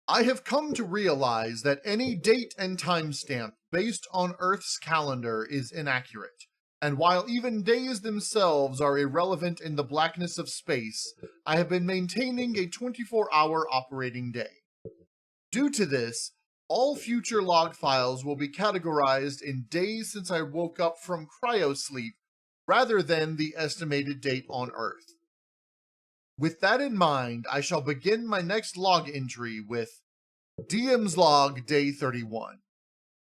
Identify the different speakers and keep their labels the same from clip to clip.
Speaker 1: I have come to realize that any date and timestamp based on Earth's calendar is inaccurate, and while even days themselves are irrelevant in the blackness of space, I have been maintaining a 24-hour operating day. Due to this, all future log files will be categorized in days since I woke up from cryosleep rather than the estimated date on Earth. With that in mind, I shall begin my next log entry with DM's log day 31.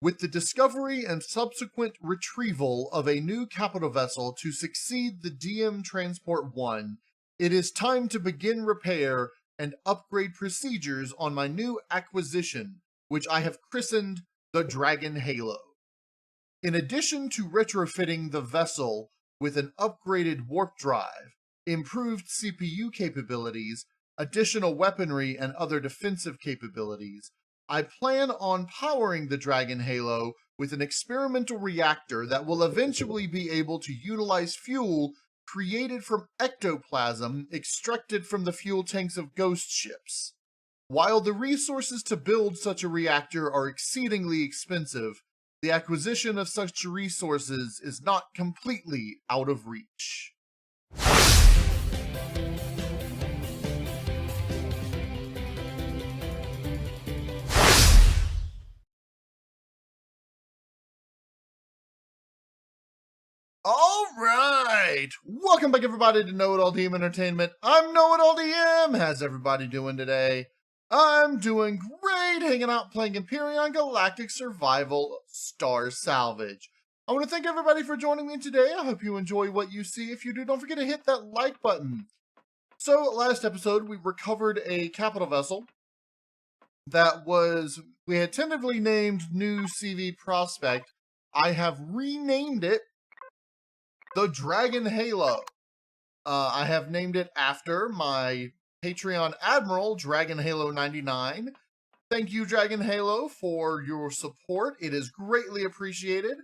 Speaker 1: With the discovery and subsequent retrieval of a new capital vessel to succeed the DM Transport 1, it is time to begin repair and upgrade procedures on my new acquisition, which I have christened the Dragon Halo. In addition to retrofitting the vessel with an upgraded warp drive, improved CPU capabilities, additional weaponry, and other defensive capabilities, I plan on powering the Dragon Halo with an experimental reactor that will eventually be able to utilize fuel created from ectoplasm extracted from the fuel tanks of ghost ships. While the resources to build such a reactor are exceedingly expensive, the acquisition of such resources is not completely out of reach. Alright! Welcome back everybody to KnowItAllDM Entertainment. I'm KnowItAllDM! How's everybody doing today? I'm doing great, hanging out playing Empyrion Galactic Survival Star Salvage. I want to thank everybody for joining me today. I hope you enjoy what you see. If you do, don't forget to hit that like button. So, last episode, we recovered a capital vessel that we had tentatively named New CV Prospect. I have renamed it the Dragon Halo. I have named it after my Patreon Admiral, Dragon Halo 99. Thank you, Dragon Halo, for your support. It is greatly appreciated.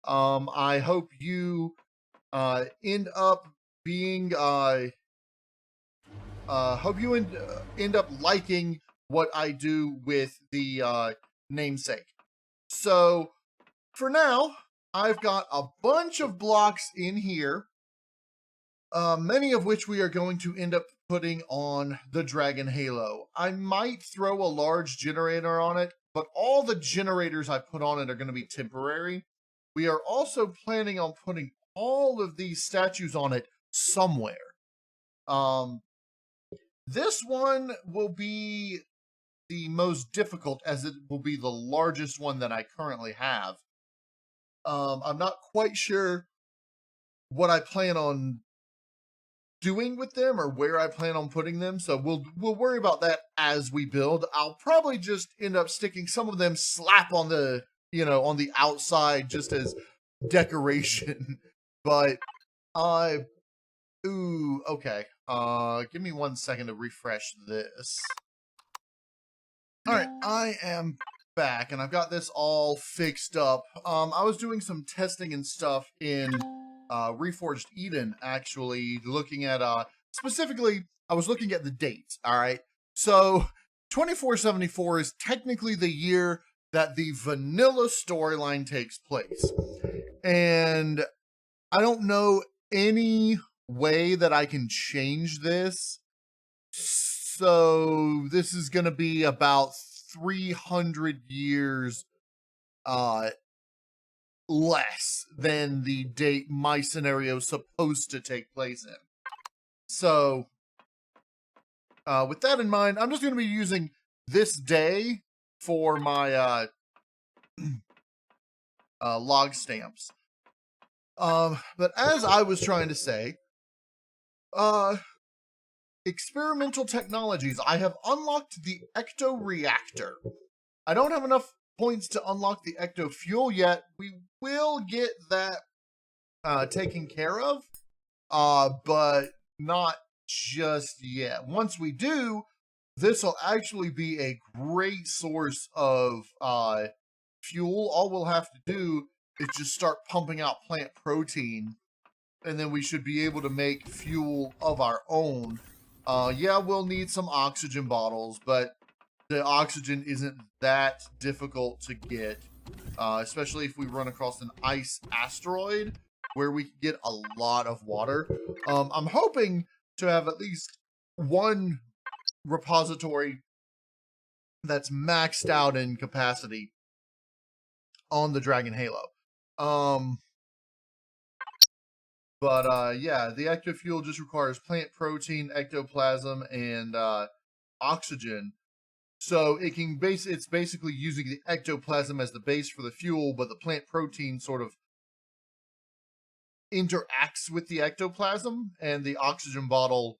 Speaker 1: I hope you end up being end up liking what I do with the namesake. So for now, I've got a bunch of blocks in here, many of which we are going to end up putting on the Dragon Halo. I might throw a large generator on it, but all the generators I put on it are going to be temporary. We are also planning on putting all of these statues on it somewhere. This one will be the most difficult, as it will be the largest one that I currently have. I'm not quite sure what I plan on doing with them or where I plan on putting them, so we'll worry about that as we build. I'll probably just end up sticking some of them slap on the on the outside just as decoration. But okay. Give me 1 second to refresh this. All right, I am back and I've got this all fixed up. I was doing some testing and stuff in Reforged Eden, actually looking at specifically I was looking at the dates. All right, so 2474 is technically the year that the vanilla storyline takes place, and I don't know any way that I can change this. So this is going to be about 300 years less than the date my scenario is supposed to take place in. So with that in mind, I'm just going to be using this day for my log stamps. But as I was trying to say, experimental technologies. I have unlocked the ecto reactor. I don't have enough points to unlock the ecto fuel yet. We will get that taken care of, but not just yet. Once we do, this will actually be a great source of fuel. All we'll have to do is just start pumping out plant protein, and then we should be able to make fuel of our own. Yeah, we'll need some oxygen bottles, but the oxygen isn't that difficult to get, especially if we run across an ice asteroid where we can get a lot of water. I'm hoping to have at least one repository that's maxed out in capacity on the Dragon Halo. Yeah, the ectofuel just requires plant protein, ectoplasm, and oxygen. So it can it's basically using the ectoplasm as the base for the fuel, but the plant protein sort of interacts with the ectoplasm, and the oxygen bottle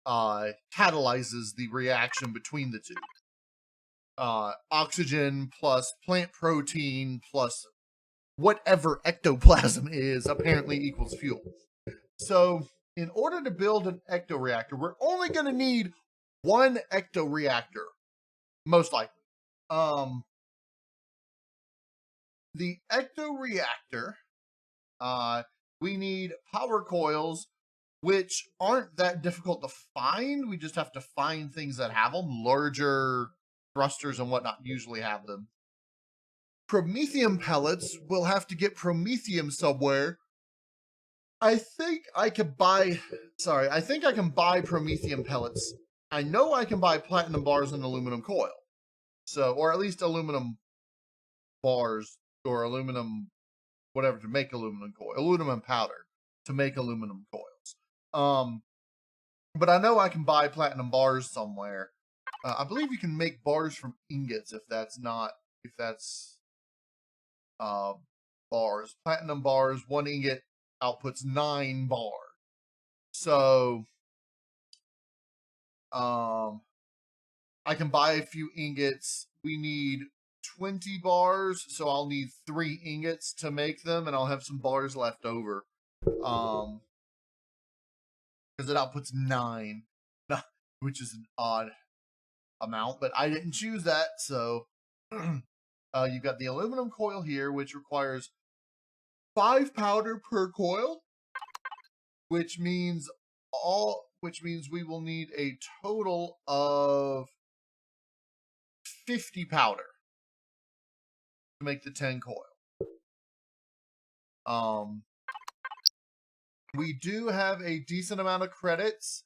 Speaker 1: catalyzes the reaction between the two. Oxygen plus plant protein plus whatever ectoplasm is apparently equals fuel. So in order to build an ectoreactor, we're only going to need one ectoreactor, most likely. The ectoreactor, we need power coils, which aren't that difficult to find. We just have to find things that have them. Larger thrusters and whatnot usually have them. Promethium pellets, we'll have to get promethium somewhere. I think I can buy promethium pellets. I know I can buy platinum bars and aluminum coil. So, or at least aluminum bars or aluminum whatever to make aluminum coil, aluminum powder to make aluminum coils. But I know I can buy platinum bars somewhere. I believe you can make bars from ingots if that's bars. Platinum bars, 1 ingot outputs 9 bars. So I can buy a few ingots. We need 20 bars, so I'll need 3 ingots to make them, and I'll have some bars left over. Because it outputs 9, which is an odd amount, but I didn't choose that, so you've got the aluminum coil here, which requires 5 powder per coil, which means we will need a total of 50 powder to make the 10 coil. We do have a decent amount of credits,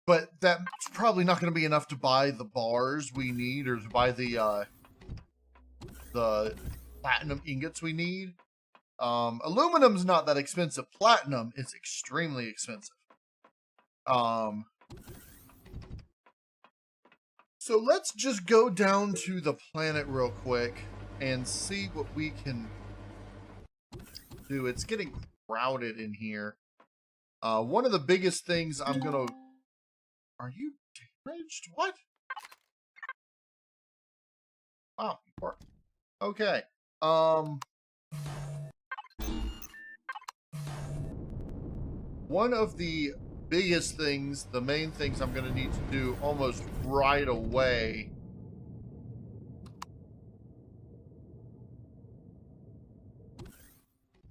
Speaker 1: but that's probably not going to be enough to buy the bars we need, or to buy the platinum ingots we need. Aluminum's not that expensive. Platinum is extremely expensive. So let's just go down to the planet real quick and see what we can do. It's getting crowded in here. One of the biggest things I'm gonna... Are you damaged? What? Wow, you are. Okay. One of the biggest things, the main things I'm going to need to do almost right away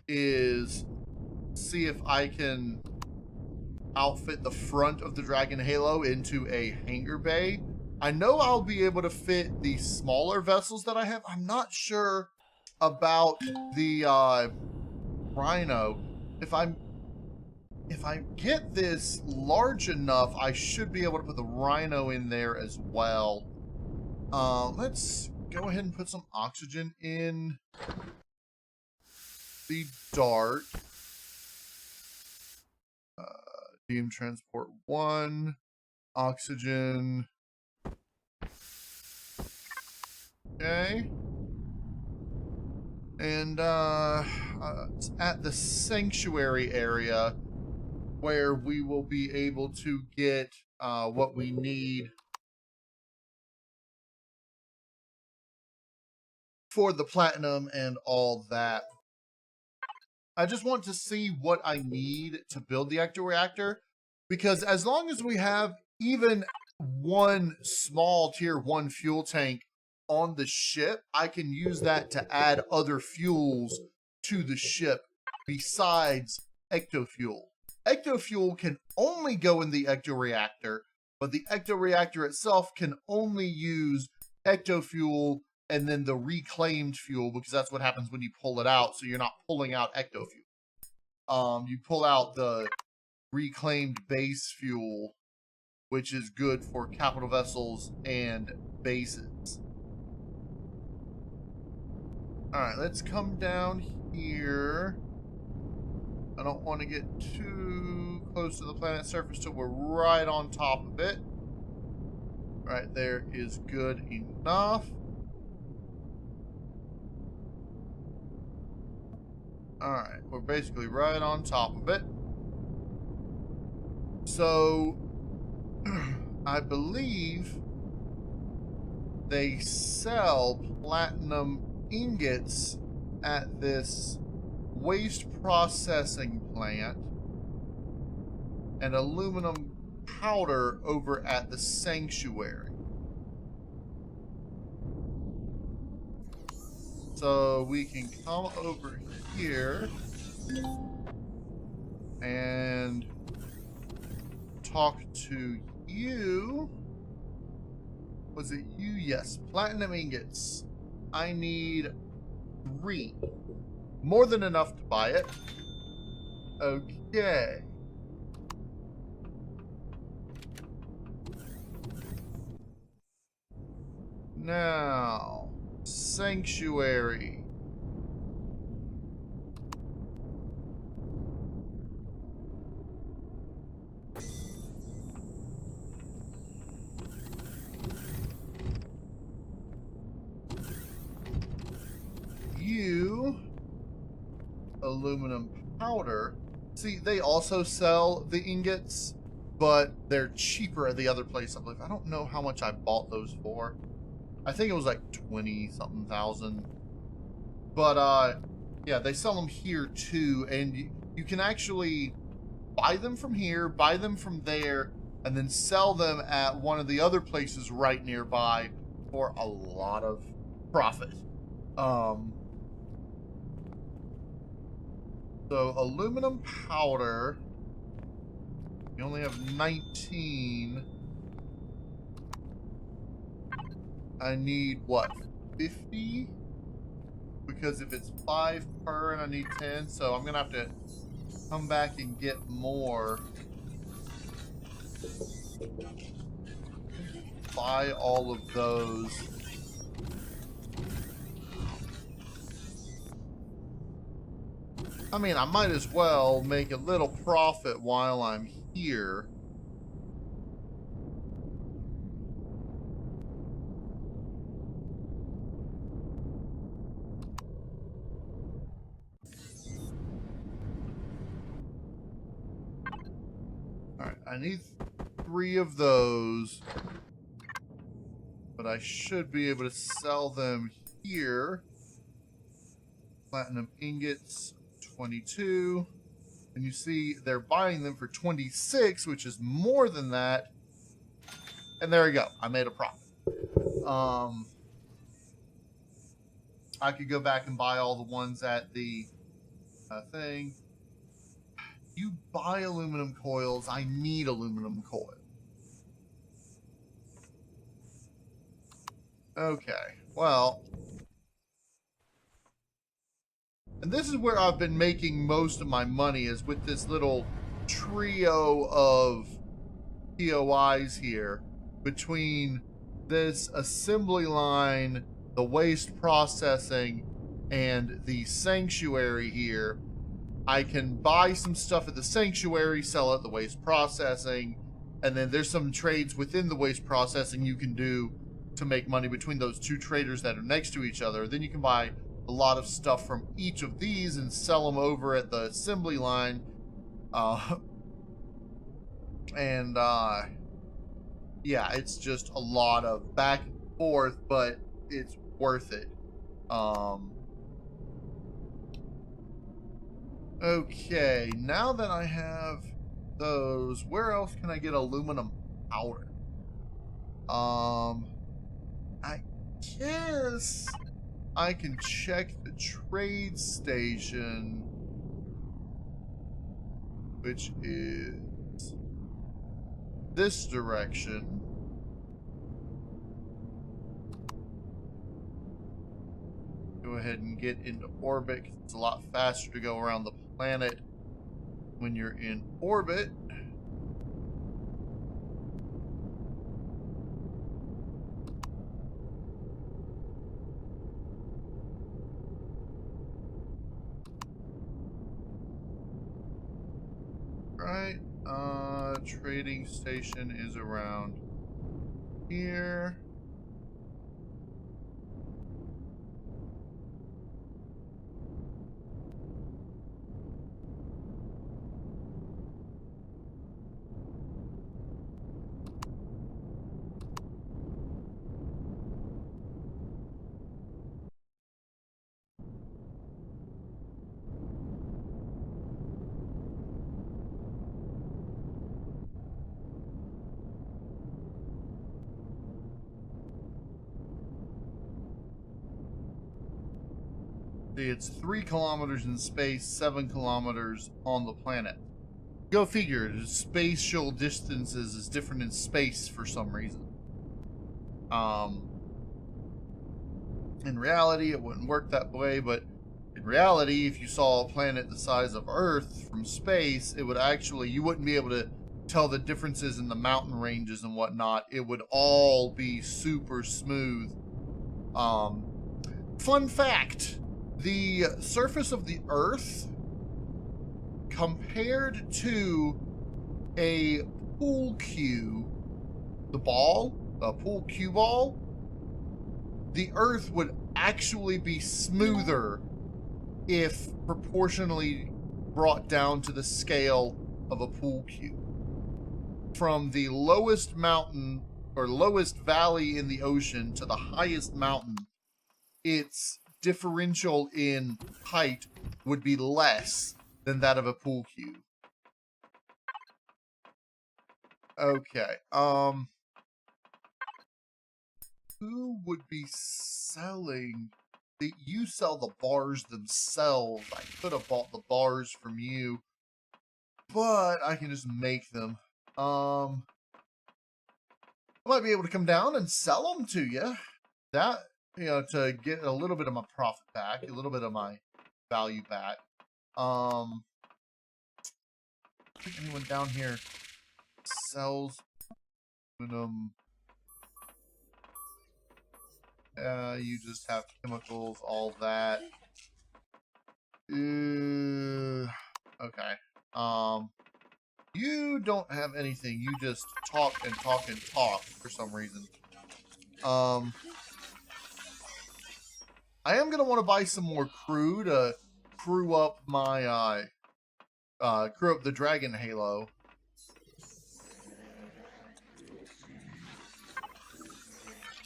Speaker 1: is see if I can outfit the front of the Dragon Halo into a hangar bay. I know I'll be able to fit the smaller vessels that I have. I'm not sure about the Rhino. If I get this large enough, I should be able to put the Rhino in there as well. Let's go ahead and put some oxygen in the Dart. Beam transport 1, oxygen. Okay. And it's at the sanctuary area where we will be able to get what we need for the platinum and all that. I just want to see what I need to build the ectoreactor, because as long as we have even one small tier 1 fuel tank on the ship, I can use that to add other fuels to the ship besides ectofuel. Ectofuel can only go in the ectoreactor but the ecto-reactor itself can only use ecto-fuel and then the reclaimed fuel, because that's what happens when you pull it out. So you're not pulling out ecto-fuel. You pull out the reclaimed base fuel, which is good for capital vessels and bases. Alright, let's come down here. I don't want to get too close to the planet's surface till we're right on top of it. Right there is good enough. Alright, we're basically right on top of it. So, I believe they sell platinum ingots at this waste processing plant and aluminum powder over at the sanctuary. So we can come over here and talk to you. Was it you? Yes. Platinum ingots. I need 3. More than enough to buy it. Okay. Now, sanctuary. You, aluminum powder. See, they also sell the ingots, but they're cheaper at the other place, I believe. I don't know how much I bought those for. I think it was like 20-something thousand. But, yeah, they sell them here too, and you can actually buy them from here, buy them from there, and then sell them at one of the other places right nearby for a lot of profit. So, aluminum powder, you only have 19. I need, what, 50? Because if it's 5 per and I need 10, so I'm going to have to come back and get more. Buy all of those. I mean, I might as well make a little profit while I'm here. Alright, I need 3 of those. But I should be able to sell them here. Platinum ingots, 22. And you see they're buying them for 26, which is more than that. And there we go. I made a profit. I could go back and buy all the ones at the thing. You buy aluminum coils. I need aluminum coil. Okay. Well. And this is where I've been making most of my money, is with this little trio of POIs here. Between this assembly line, the waste processing, and the sanctuary here. I can buy some stuff at the sanctuary, sell it at the waste processing, and then there's some trades within the waste processing you can do to make money between those 2 traders that are next to each other. Then you can buy a lot of stuff from each of these and sell them over at the assembly line. Yeah, it's just a lot of back and forth, but it's worth it. Okay, now that I have those, where else can I get aluminum powder? I guess I can check the trade station, which is this direction. Go ahead and get into orbit. It's a lot faster to go around the planet when you're in orbit. Right. Trading station is around here. See, it's 3 kilometers in space, 7 kilometers on the planet. Go figure, spatial distances is different in space for some reason. In reality, it wouldn't work that way, but in reality, if you saw a planet the size of Earth from space, it would actually, you wouldn't be able to tell the differences in the mountain ranges and whatnot. It would all be super smooth. Fun fact, the surface of the Earth compared to a pool cue, the ball, a pool cue ball, the Earth would actually be smoother if proportionally brought down to the scale of a pool cue. From the lowest mountain or lowest valley in the ocean to the highest mountain, its differential in height would be less than that of a pool cue. Okay. Who would be selling? You sell the bars themselves. I could have bought the bars from you, but I can just make them. I might be able to come down and sell them to you. That, you know, to get a little bit of my profit back, a little bit of my value back. I think anyone down here sells aluminum. You just have chemicals, all that. Okay. You don't have anything. You just talk and talk and talk for some reason. I am gonna want to buy some more crew to crew up my crew up the Dragon Halo.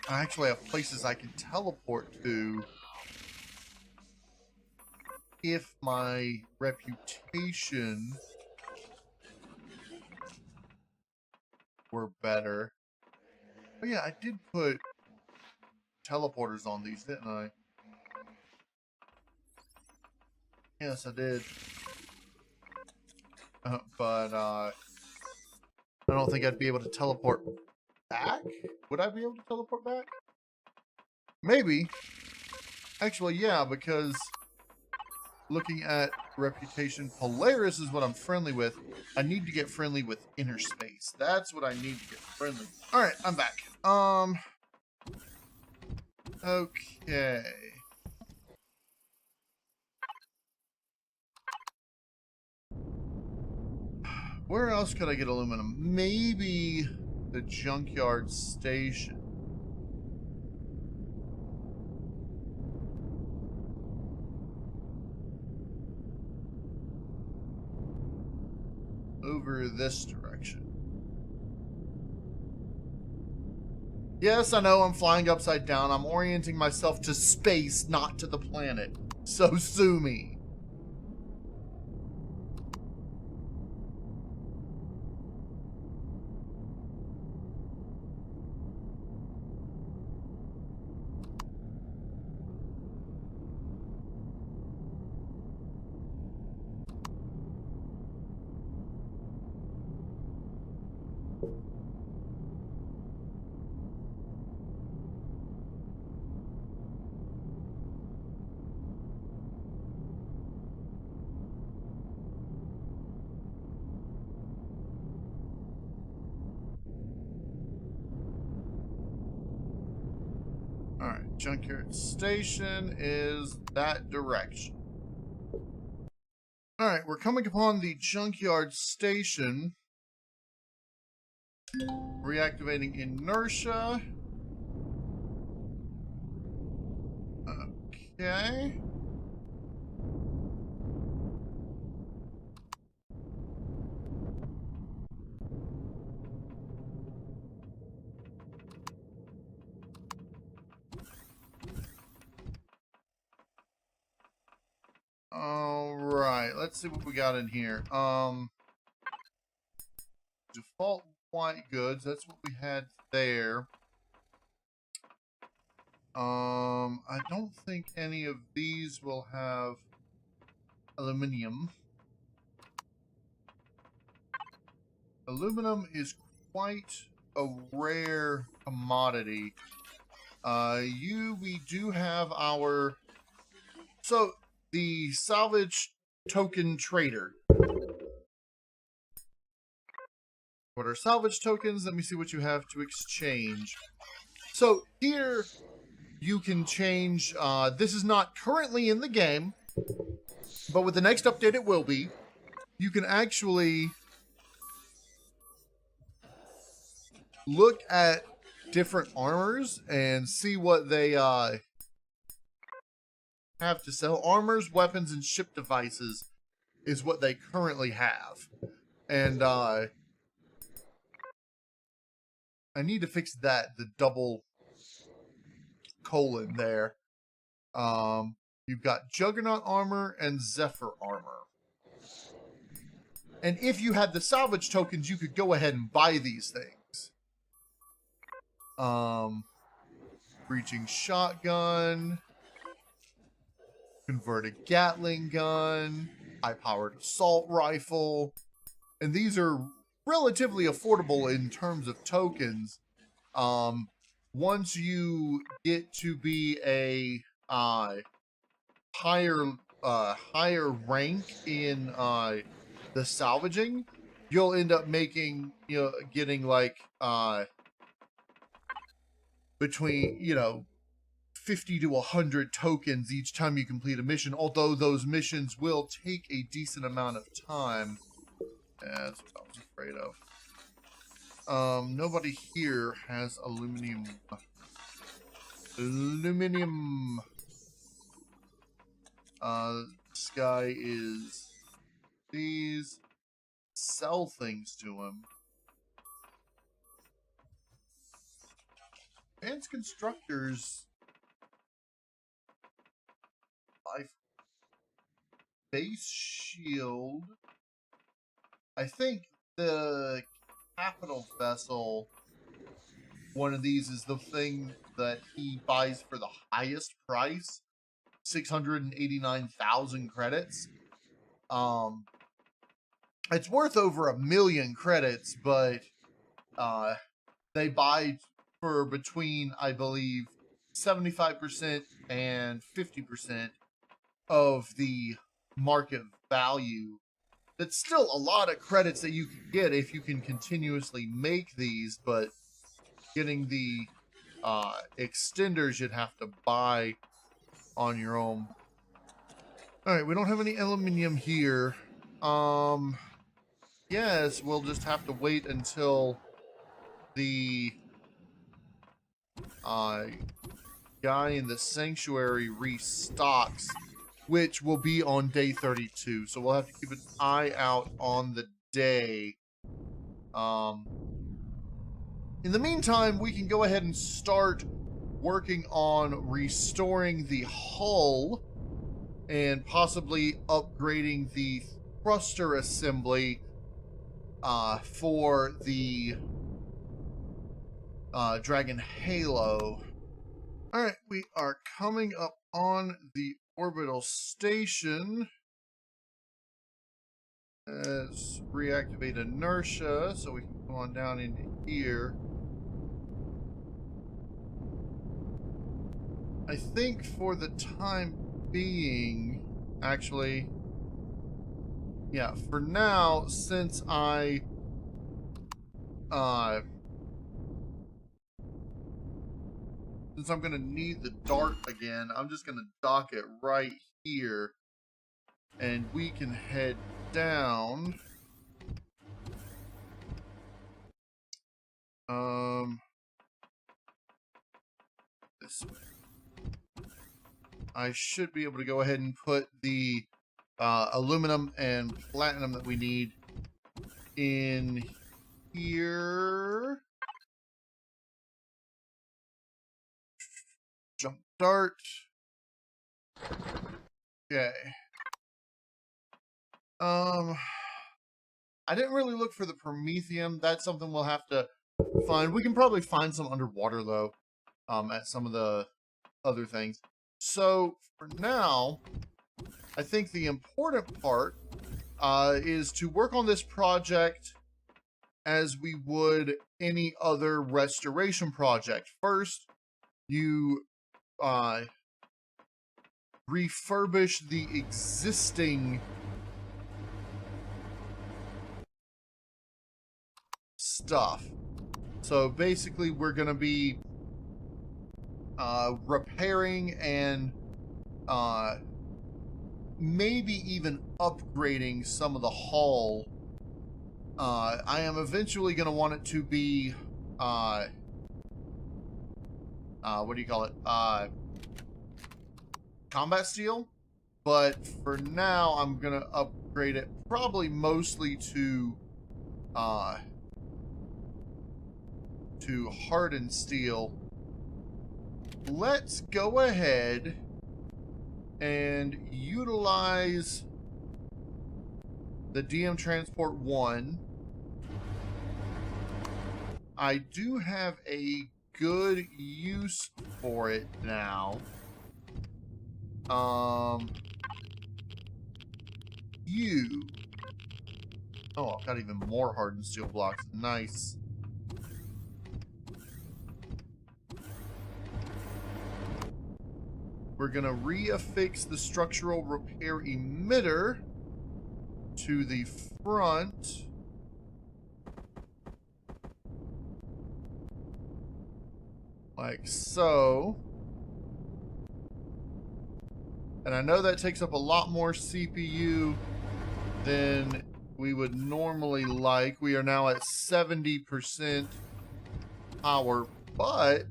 Speaker 1: I actually have places I can teleport to if my reputation were better. Oh yeah, I did put teleporters on these, didn't I? Yes, I did. But I don't think I'd be able to teleport back. Would I be able to teleport back? Maybe. Actually, yeah, because looking at reputation, Polaris is what I'm friendly with. I need to get friendly with inner space. That's what I need to get friendly with. All right, I'm back. Okay. Where else could I get aluminum? Maybe the junkyard station. Over this direction. Yes, I know I'm flying upside down. I'm orienting myself to space, not to the planet. So sue me. Alright, junkyard station is that direction. Alright, we're coming upon the junkyard station. Reactivating inertia. Okay. Alright, let's see what we got in here. Default white goods, that's what we had there. I don't think any of these will have aluminum. Aluminum is quite a rare commodity. We do have our... So, the salvage token trader. What are salvage tokens? Let me see what you have to exchange. So, here you can change... this is not currently in the game, but with the next update it will be. You can actually look at different armors and see what they have to sell. Armors, weapons, and ship devices is what they currently have. And I need to fix that, the double colon there. You've got Juggernaut armor and Zephyr armor. And if you had the salvage tokens, you could go ahead and buy these things. Breaching shotgun, converted Gatling gun, high-powered assault rifle, and these are relatively affordable in terms of tokens. Once you get to be a higher rank in the salvaging, you'll end up making, getting like between 50 to 100 tokens each time you complete a mission, although those missions will take a decent amount of time. Yeah, that's what I was afraid of. Nobody here has aluminum. This guy is... These sell things to him. Advanced constructors... Base shield. I think the capital vessel, one of these is the thing that he buys for the highest price, 689,000 credits. It's worth over 1 million credits, but they buy for between, I believe, 75% and 50% of the market value. That's still a lot of credits that you can get if you can continuously make these, but getting the extenders you'd have to buy on your own. Alright, we don't have any aluminum here. Yes, we'll just have to wait until the guy in the sanctuary restocks, which will be on day 32. So we'll have to keep an eye out on the day. In the meantime, we can go ahead and start working on restoring the hull and possibly upgrading the thruster assembly for the Dragon Halo. Alright, we are coming up on the orbital station. Let's reactivate inertia so we can come on down into here. I think for the time being, actually, yeah, for now, since I since I'm going to need the dart again, I'm just going to dock it right here. And we can head down. This way. I should be able to go ahead and put the aluminum and platinum that we need in here. Jump dart. Okay. I didn't really look for the Promethium. That's something we'll have to find. We can probably find some underwater though, at some of the other things. So for now, I think the important part is to work on this project as we would any other restoration project. First, you refurbish the existing stuff. So basically, we're going to be repairing and maybe even upgrading some of the hull. I am eventually going to want it to be what do you call it? Combat steel. But for now, I'm going to upgrade it probably mostly to hardened steel. Let's go ahead and utilize the DM Transport 1. I do have a good use for it now. Oh, I've got even more hardened steel blocks. Nice. We're going to reaffix the structural repair emitter to the front. Like so. And I know that takes up a lot more CPU than we would normally like. We are now at 70% power, but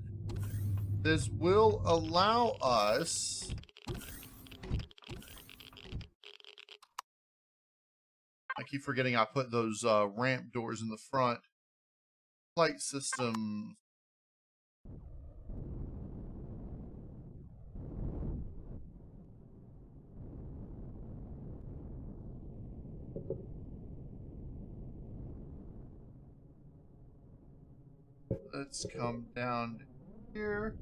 Speaker 1: this will allow us I keep forgetting I put those ramp doors in the front. Flight system. Let's come down here.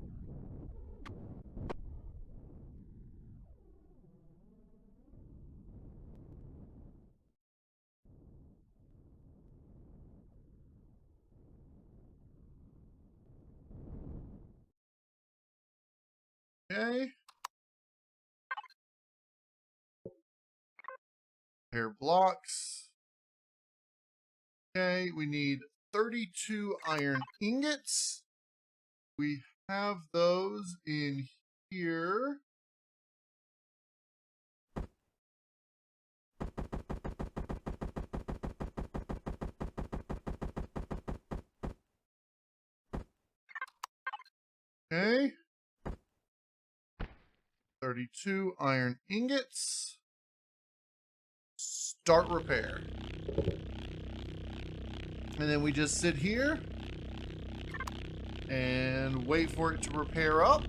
Speaker 1: Okay. Pair blocks. Okay, we need 32 iron ingots. We have those in here. Okay. 32 iron ingots. Start repair. And then we just sit here and wait for it to repair up.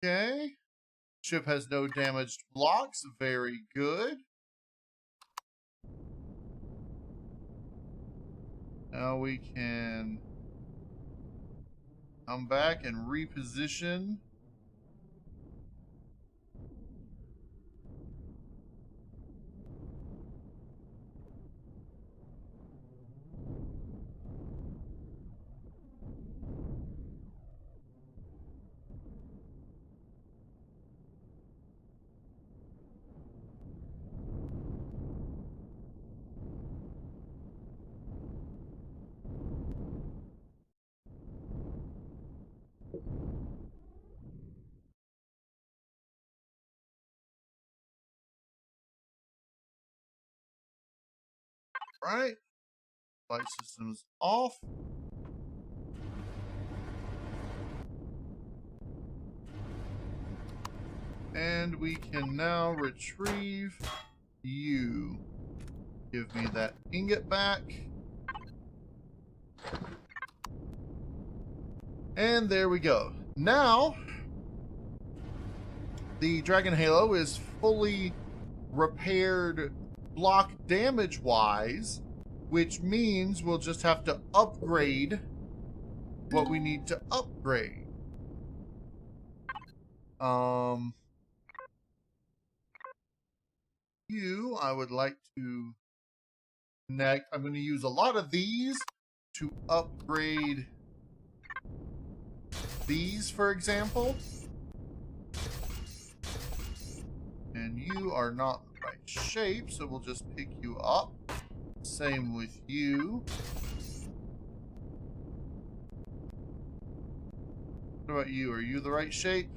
Speaker 1: Okay. Ship has no damaged blocks. Very good. Now we can come back and reposition. Right. Light systems off. And we can now retrieve you. Give me that ingot back. And there we go. Now, the Dragon Halo is fully repaired block damage wise, which means we'll just have to upgrade what we need to upgrade. I would like to connect. I'm going to use a lot of these to upgrade these, for example. And you are not the right shape, so we'll just pick you up. Same with you. What about you? Are you the right shape?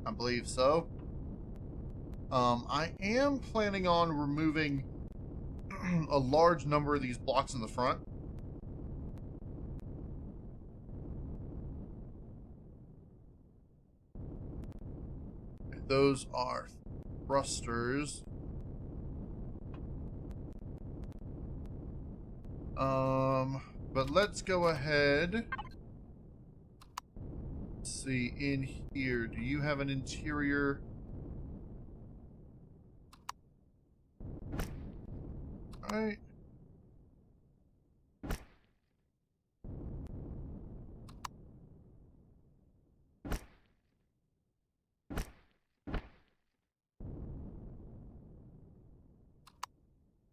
Speaker 1: I believe so. I am planning on removing a large number of these blocks in the front. Those are thrusters. But let's go ahead. Let's see, in here, do you have an interior? All right.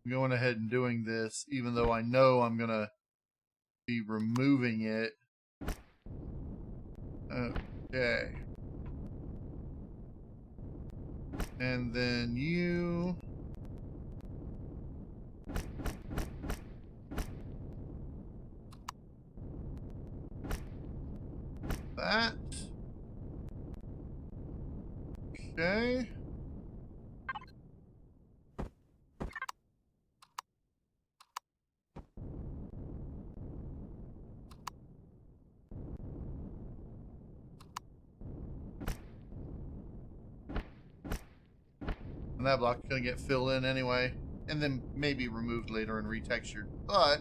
Speaker 1: I'm going ahead and doing this, even though I know I'm going to be removing it. Okay. And then you. That. Okay. And that block's going to get filled in anyway. And then maybe removed later and retextured. But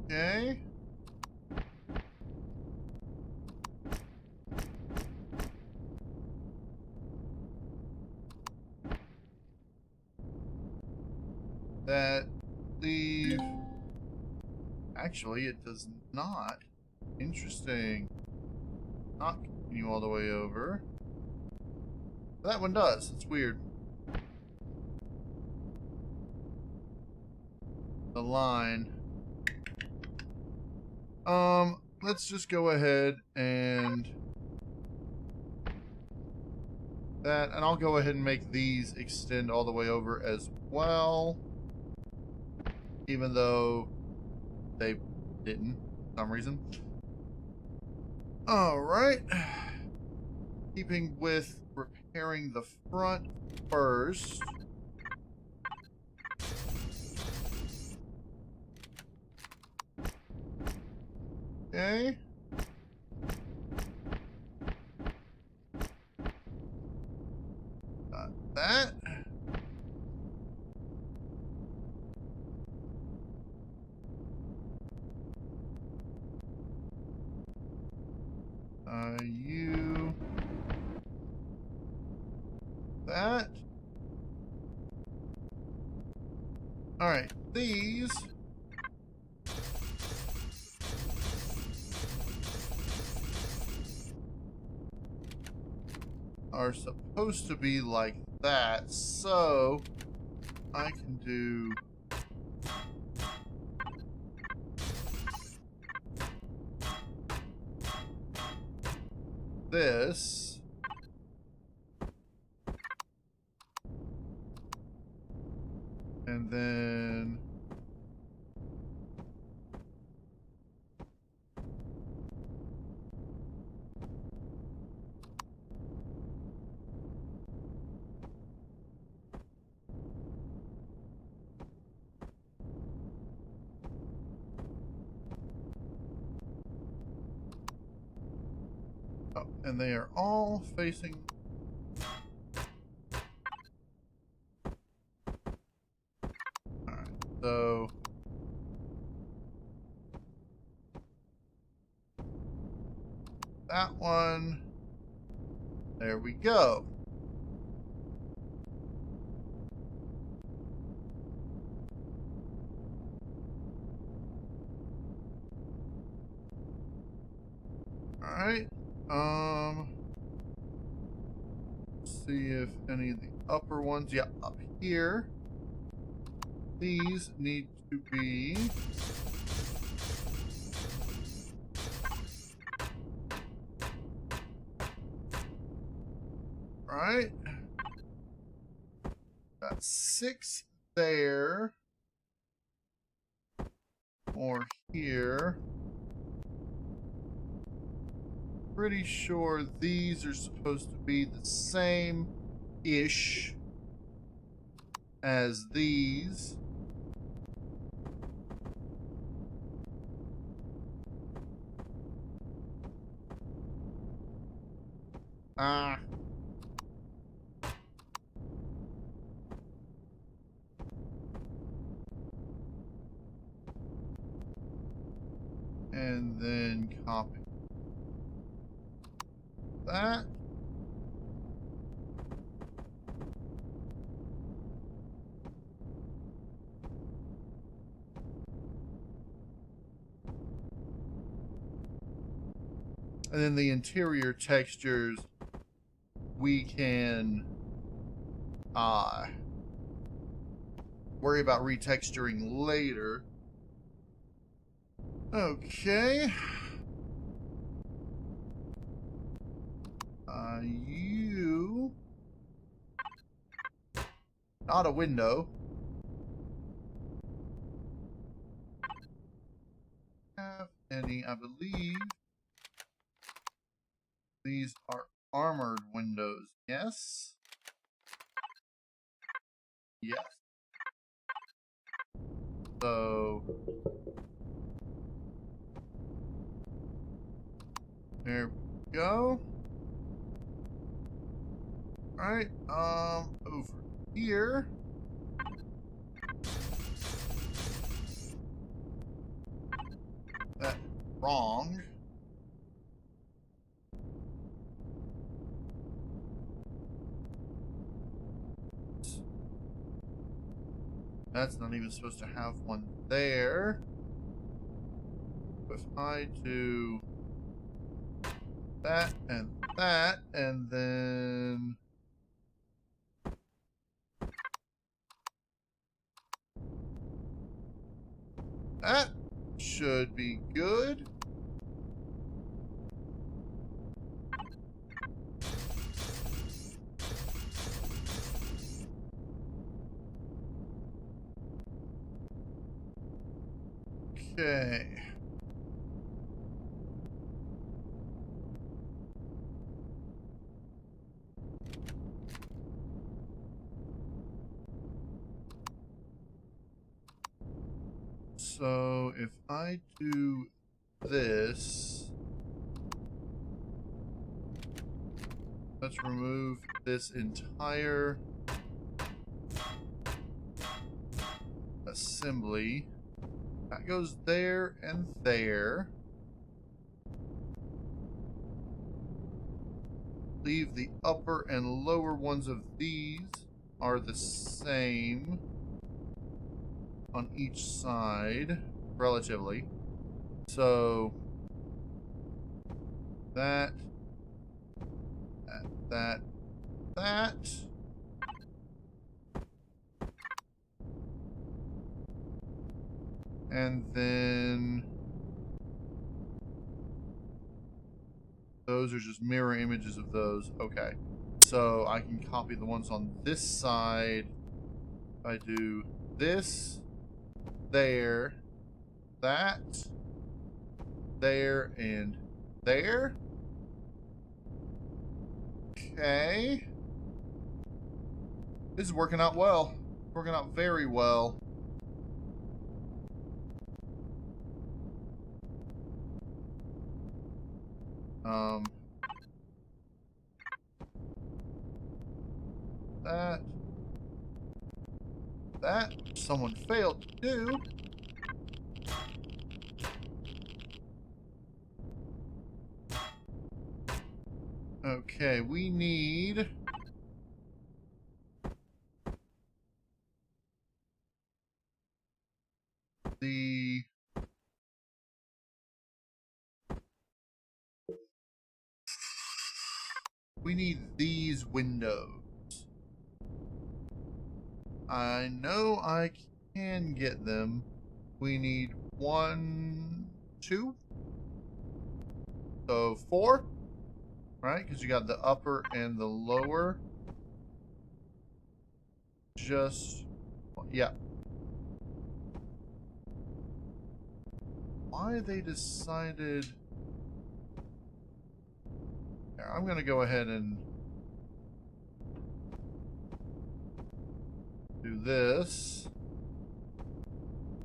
Speaker 1: okay. That leave. Actually, it does not. Interesting. Not continue all the way over. That one does. It's weird. The line. Let's just go ahead and that, and I'll go ahead and make these extend all the way over as well. Even though they didn't for some reason. Alright. Keeping with repairing the front first. Okay. Got that. You. That. Alright, these. Are supposed to be like that, so I can do this. And then Oh, and they are all facing... Alright, so... that one. There we go. Alright. See if any of the upper ones, yeah, up here. These need to be right. Got 6 there. Or here. Pretty sure these are supposed to be the same-ish as these. Ah. And then copy that. And then the interior textures we can worry about retexturing later. Okay. You... not a window. Have any, I believe. These are armored windows. Yes? Yes. So... there we go. Alright, over here. That's wrong. That's not even supposed to have one there. If I do that, and then... that should be good. Okay. So if I do this, let's remove this entire assembly. That goes there and there. Leave the upper and lower ones of these are the same on each side, relatively. So that. And then those are just mirror images of those. Okay. So I can copy the ones on this side. I do this, there, that, there, and there. Okay. This is working out well. Working out very well. that. That someone failed to do. Okay, we need the these windows. I know I can get them. We need 1, 2. So 4, right? Because you got the upper and the lower. Just, yeah. Why they decided... Here, I'm going to go ahead and do this.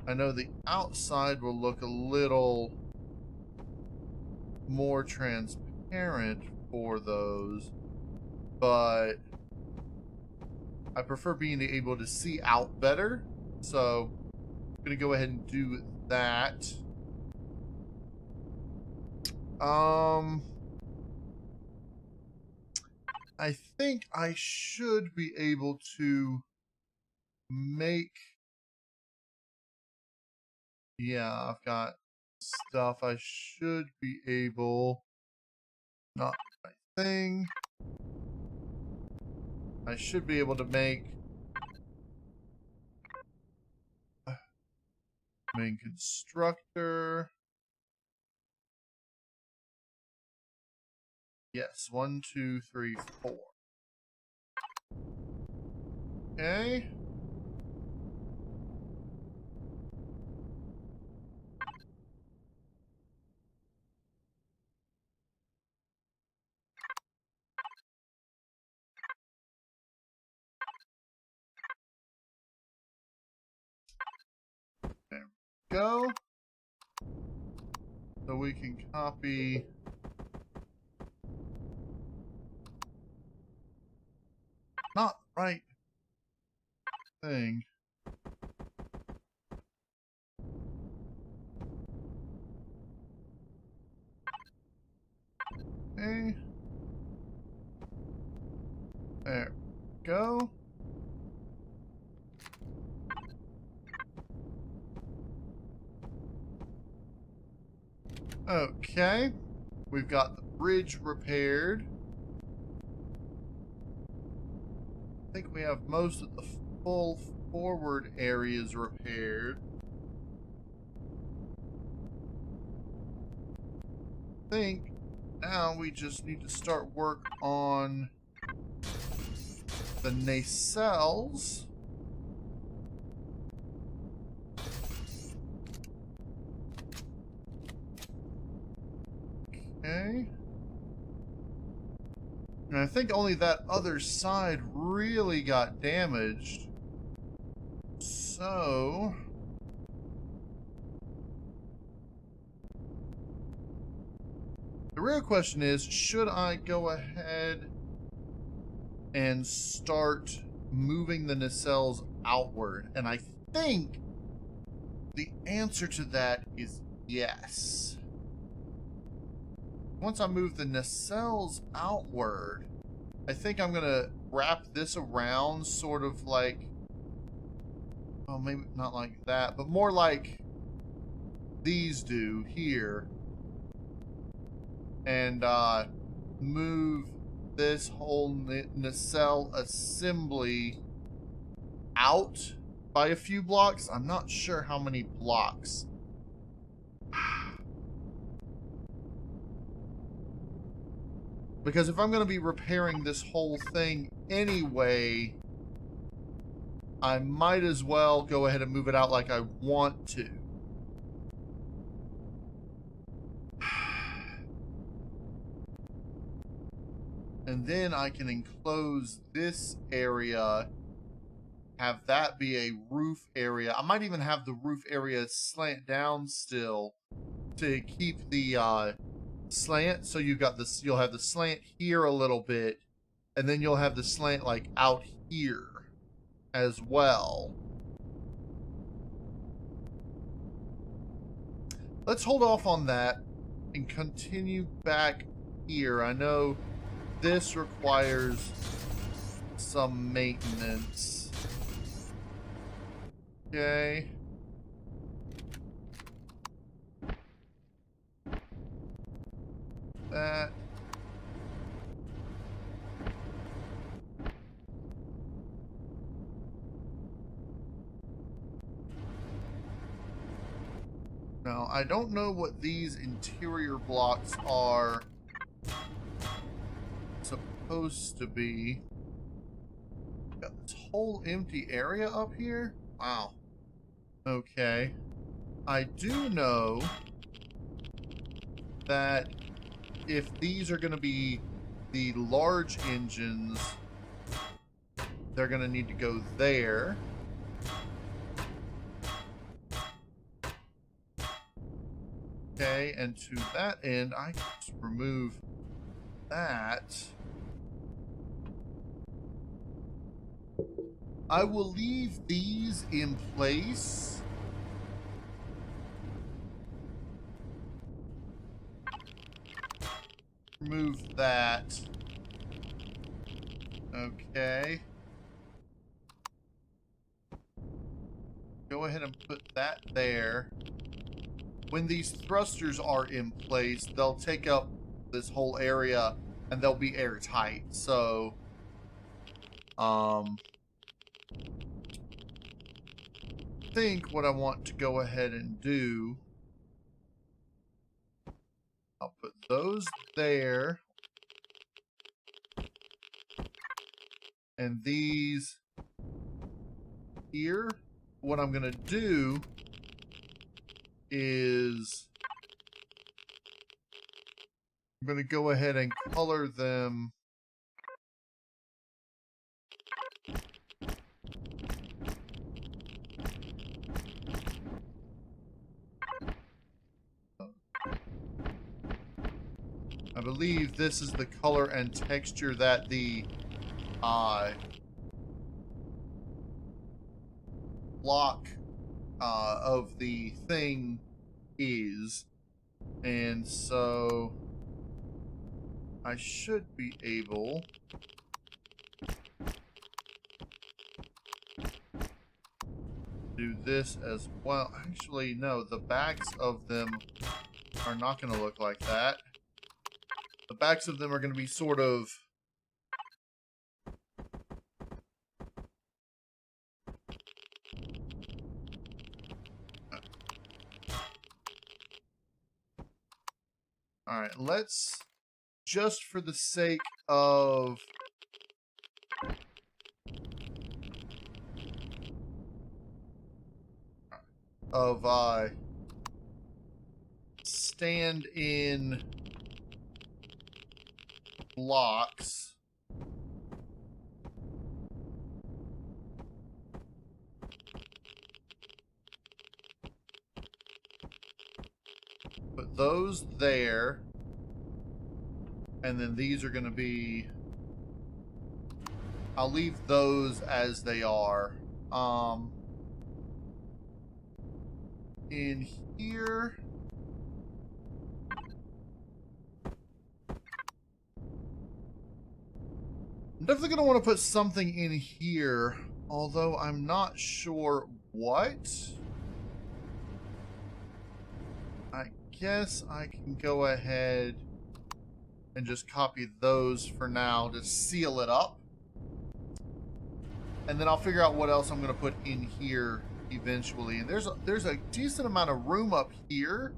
Speaker 1: I know the outside will look a little more transparent for those, but I prefer being able to see out better, so I'm going to go ahead and do that. I think I should be able to make... Yeah, I've got stuff I should be able... Not my thing. I should be able to make... Main constructor. Yes, 1, 2, 3, 4. Okay. There we go. So we can copy... Not right thing. Okay. There we go. Okay. We've got the bridge repaired. I think we have most of the full forward areas repaired. I think now we just need to start work on the nacelles. Okay. And I think only that other side really got damaged. So... the real question is, should I go ahead and start moving the nacelles outward? And I think the answer to that is yes. Once I move the nacelles outward, I think I'm going to wrap this around sort of like... well, maybe not like that, but more like these do here. And move this whole nacelle assembly out by a few blocks. I'm not sure how many blocks. Because if I'm going to be repairing this whole thing anyway, I might as well go ahead and move it out like I want to. And then I can enclose this area, have that be a roof area. I might even have the roof area slant down still to keep the slant. So you've got this, you'll have the slant here a little bit, And then you'll have the slant like out here as well. Let's hold off on that and continue back here. I know this requires some maintenance. Okay. That. Now, I don't know what these interior blocks are supposed to be. Got this whole empty area up here? Wow. Okay. I do know that if these are going to be the large engines, they're going to need to go there. Okay, and to that end, I can just remove that. I will leave these in place. Remove that. Okay. Go ahead and put that there. When these thrusters are in place, they'll take up this whole area and they'll be airtight. So, I think what I want to go ahead and do, I'll put those there. And these here. What I'm going to do is I'm going to go ahead and color them I believe this is the color and texture that the block of the thing is. And so I should be able to do this as well. Actually, no, the backs of them are not going to look like that. The backs of them are going to be sort of all right, let's just for the sake of stand in blocks. Put those there. And then these are going to be, I'll leave those as they are. In here, I'm definitely going to want to put something in here, although I'm not sure what. I guess I can go ahead and just copy those for now to seal it up. And then I'll figure out what else I'm going to put in here eventually. And there's a decent amount of room up here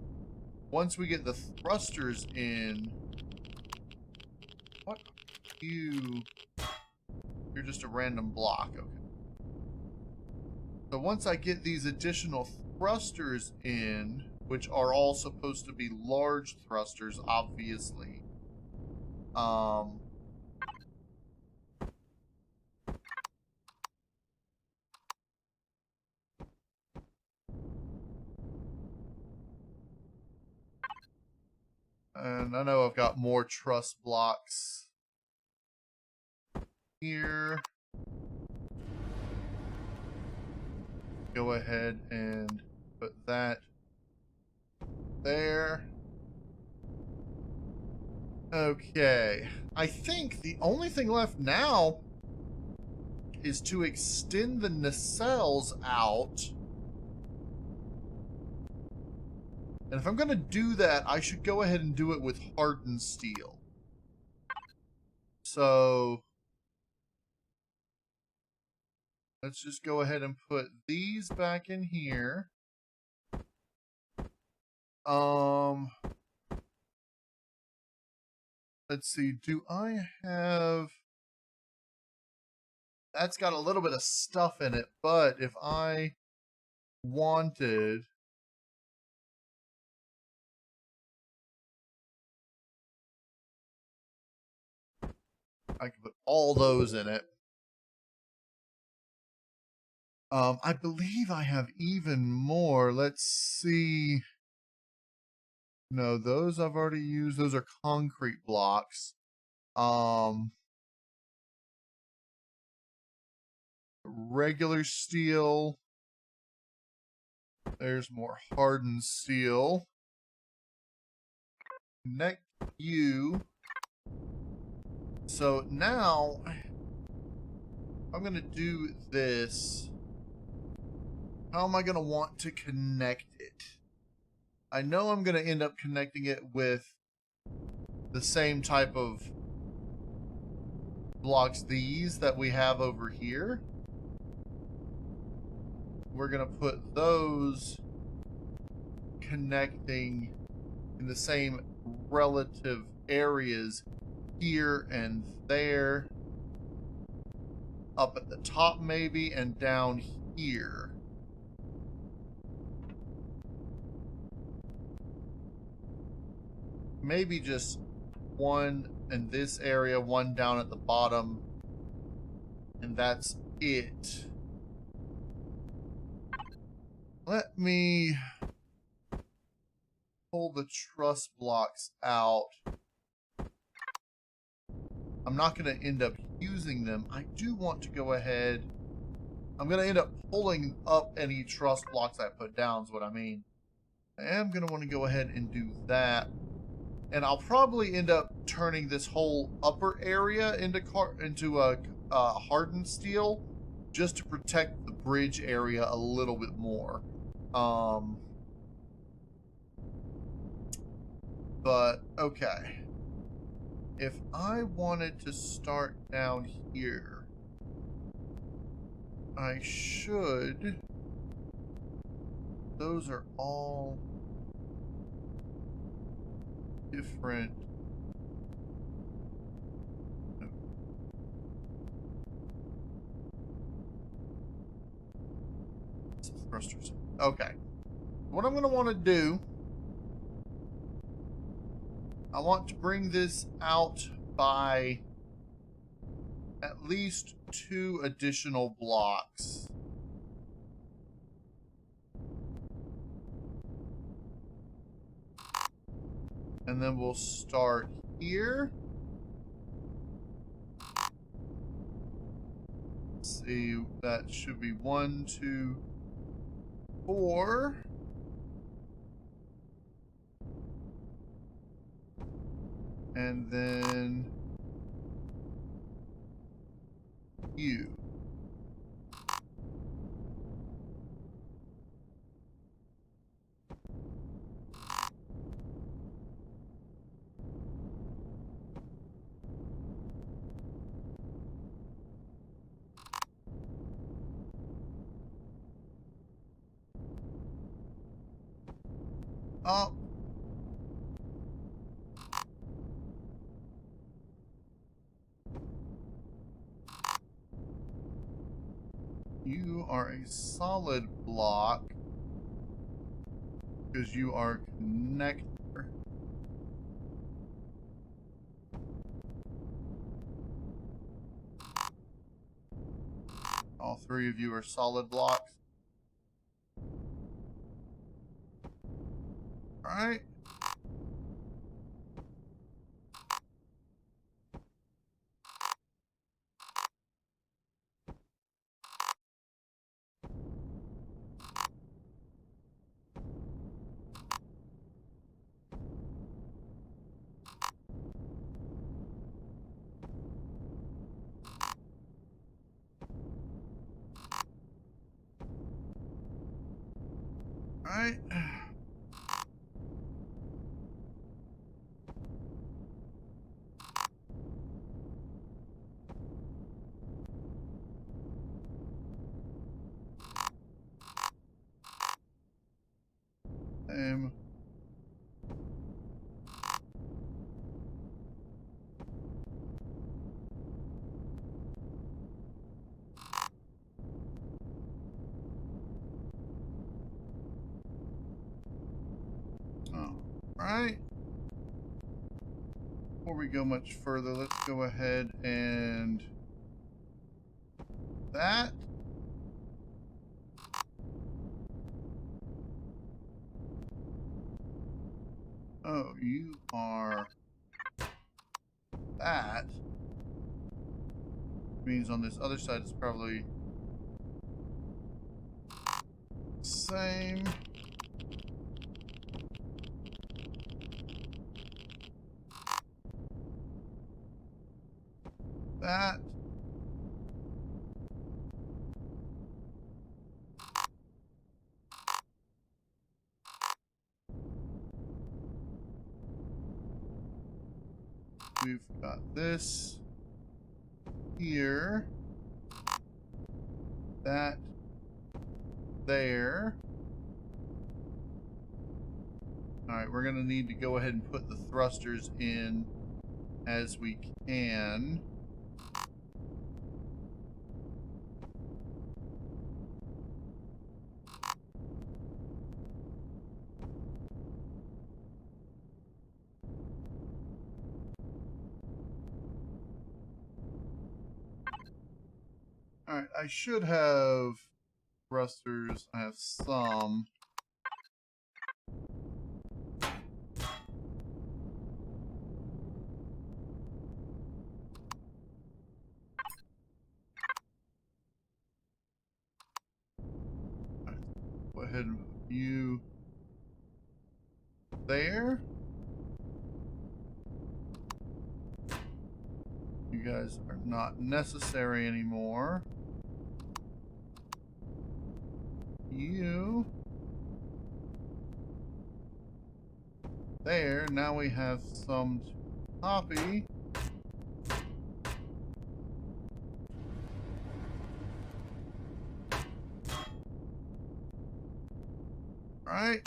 Speaker 1: once we get the thrusters in. What are you? You're just a random block. Okay. So once I get these additional thrusters in, which are all supposed to be large thrusters, obviously. And I know I've got more truss blocks here. Go ahead and put that there. Okay. I think the only thing left now is to extend the nacelles out. And if I'm going to do that, I should go ahead and do it with hardened steel. So let's just go ahead and put these back in here. Let's see, do I have... That's got a little bit of stuff in it, but if I wanted... I could put all those in it. I believe I have even more. Let's see. No, those I've already used. Those are concrete blocks. Regular steel. There's more hardened steel. Connect you. So now I'm going to do this. How am I going to want to connect it? I know I'm going to end up connecting it with the same type of blocks these that we have over here. We're going to put those connecting in the same relative areas here and there. Up at the top maybe, and down here. Maybe just one in this area, one down at the bottom, and that's it. Let me pull the truss blocks out. I'm not going to end up using them. I do want to go ahead. I'm going to end up pulling up any truss blocks I put down is what I mean. I am going to want to go ahead and do that. And I'll probably end up turning this whole upper area into hardened steel, just to protect the bridge area a little bit more. But okay, if I wanted to start down here, I should. Those are all different. Thrusters. Okay. What I'm going to want to do, I want to bring this out by at least 2 additional blocks. And then we'll start here. Let's see, that should be 1, 2, 4. And then you. Up. You are a solid block because you are connector. All 3 of you are solid blocks. All right. Right. All right. Before we go much further, let's go ahead and that. Oh, you are that. Means on this other side it's probably same. That. We've got this here. That there. Alright, we're going to need to go ahead and put the thrusters in as we can. Alright, I should have thrusters. I have some. Go ahead and put you there. You guys are not necessary anymore. You there. Now we have some to copy. Right.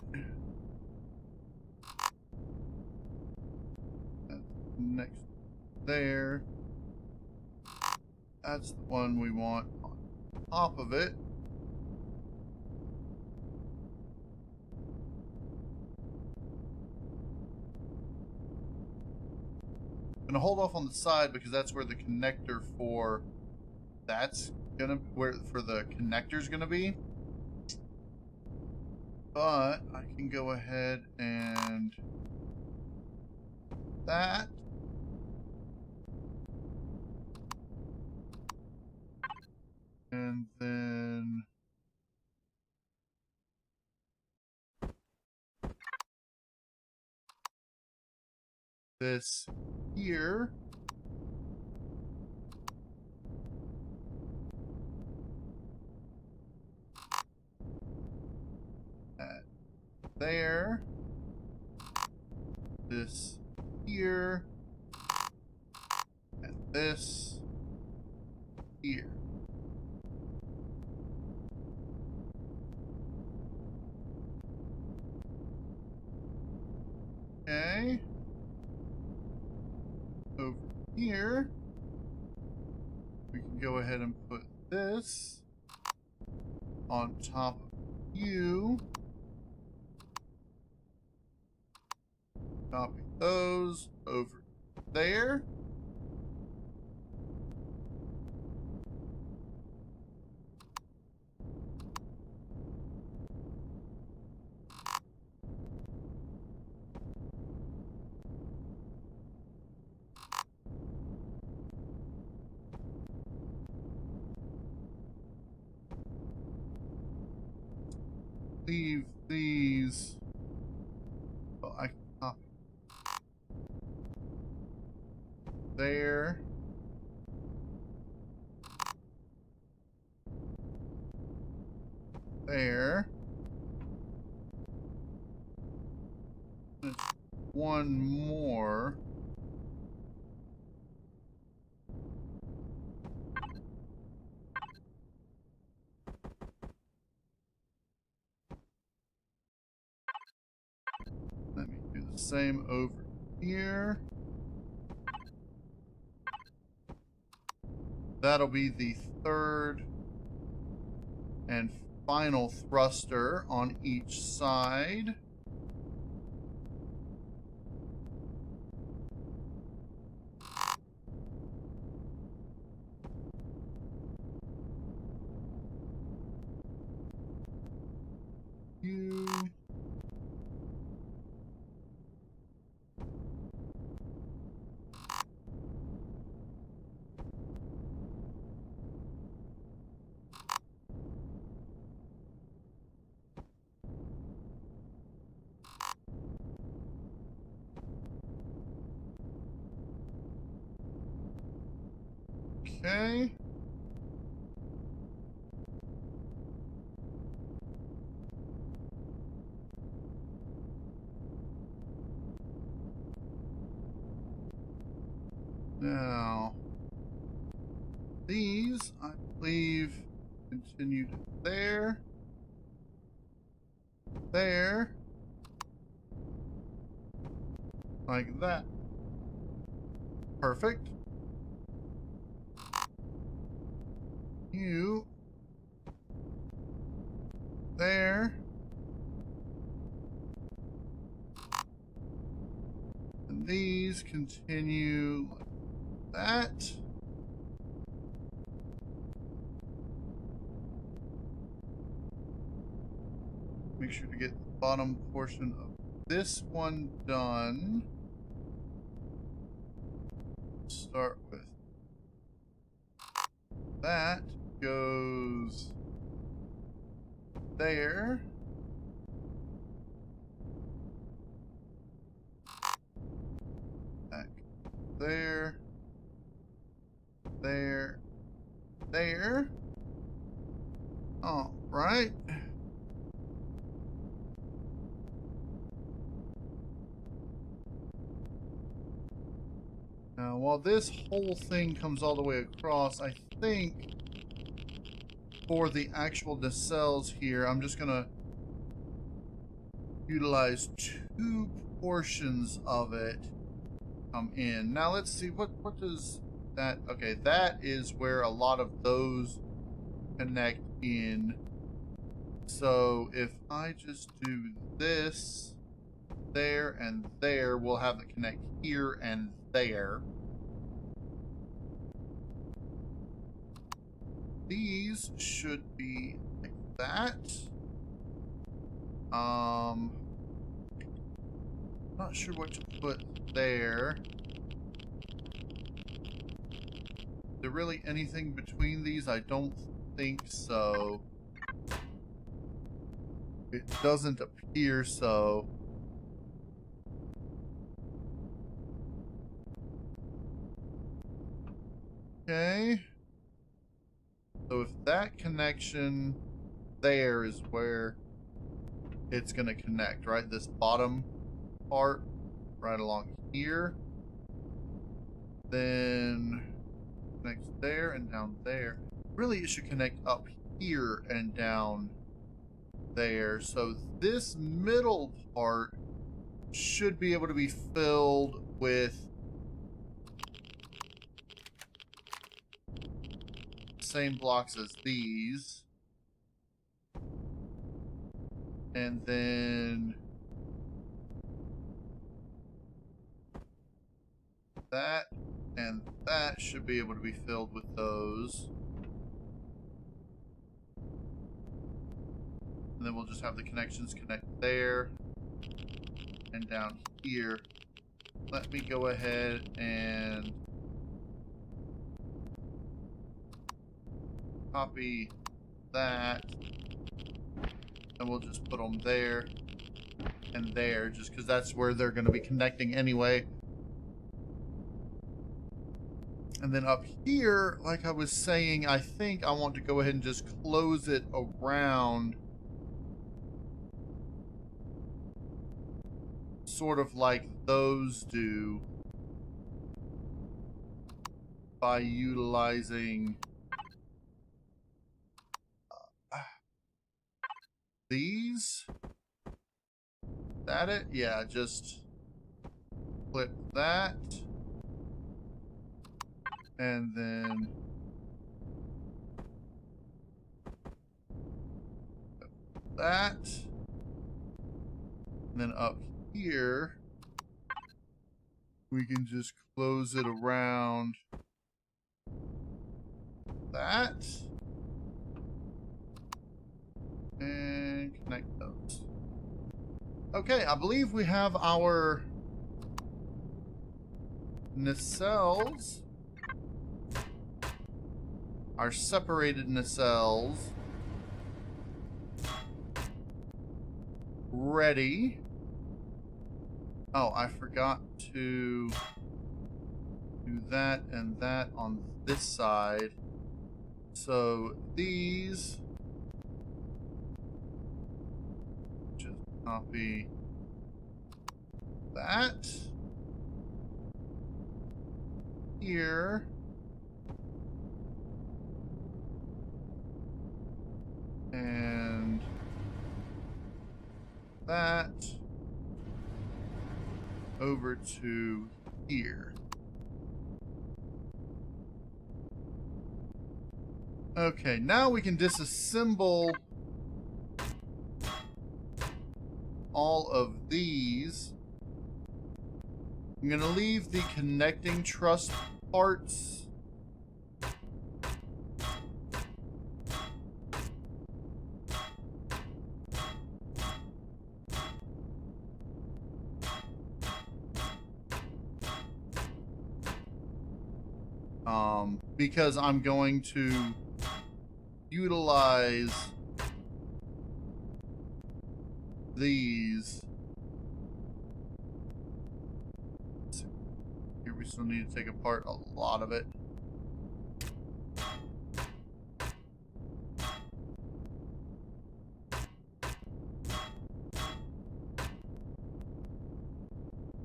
Speaker 1: That's next there. That's the one we want on top of it. I'm gonna hold off on the side because that's where the connector for for the connector's gonna be. But I can go ahead and that. And then this here. That there. This here. And this here. Okay. Over here, we can go ahead and put this on top of you. Copy those over there. Leave these. Oh, I can copy there. There. one more. Let me do the same over here. That'll be the third and final thruster on each side. You. Okay. Now, these, I believe, continue to there, there, like that. Perfect. You, there, and these continue like that. Make sure to get the bottom portion of this one done. Start with that. Goes there. Back there. There. There. All right. Now, while this whole thing comes all the way across, I think for the actual nacelles here, I'm just going to utilize two portions of it come in. Now, let's see, what does that... Okay, that is where a lot of those connect in. So, if I just do this, there, and there, we'll have it connect here and there. These should be like that. Not sure what to put there. Is there really anything between these? I don't think so. It doesn't appear so. Okay. So if that connection there is where it's going to connect, right? This bottom part right along here. Then connects there and down there. Really, it should connect up here and down there. So this middle part should be able to be filled with same blocks as these. And then that and that should be able to be filled with those. And then we'll just have the connections connect there and down here. Let me go ahead and copy that. And we'll just put them there and there, just because that's where they're going to be connecting anyway. And then up here, like I was saying, I think I want to go ahead and just close it around sort of like those do by utilizing these. That it? Yeah, just flip that. And then that. And then up here, we can just close it around that. And connect those. Okay, I believe we have our nacelles. Our separated nacelles ready. Oh, I forgot to do that and that on this side. So these, just copy that here. And that over to here. Okay, now we can disassemble all of these. I'm going to leave the connecting truss parts because I'm going to utilize these. Here we still need to take apart a lot of it.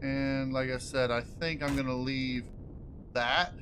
Speaker 1: And like I said, I think I'm going to leave that.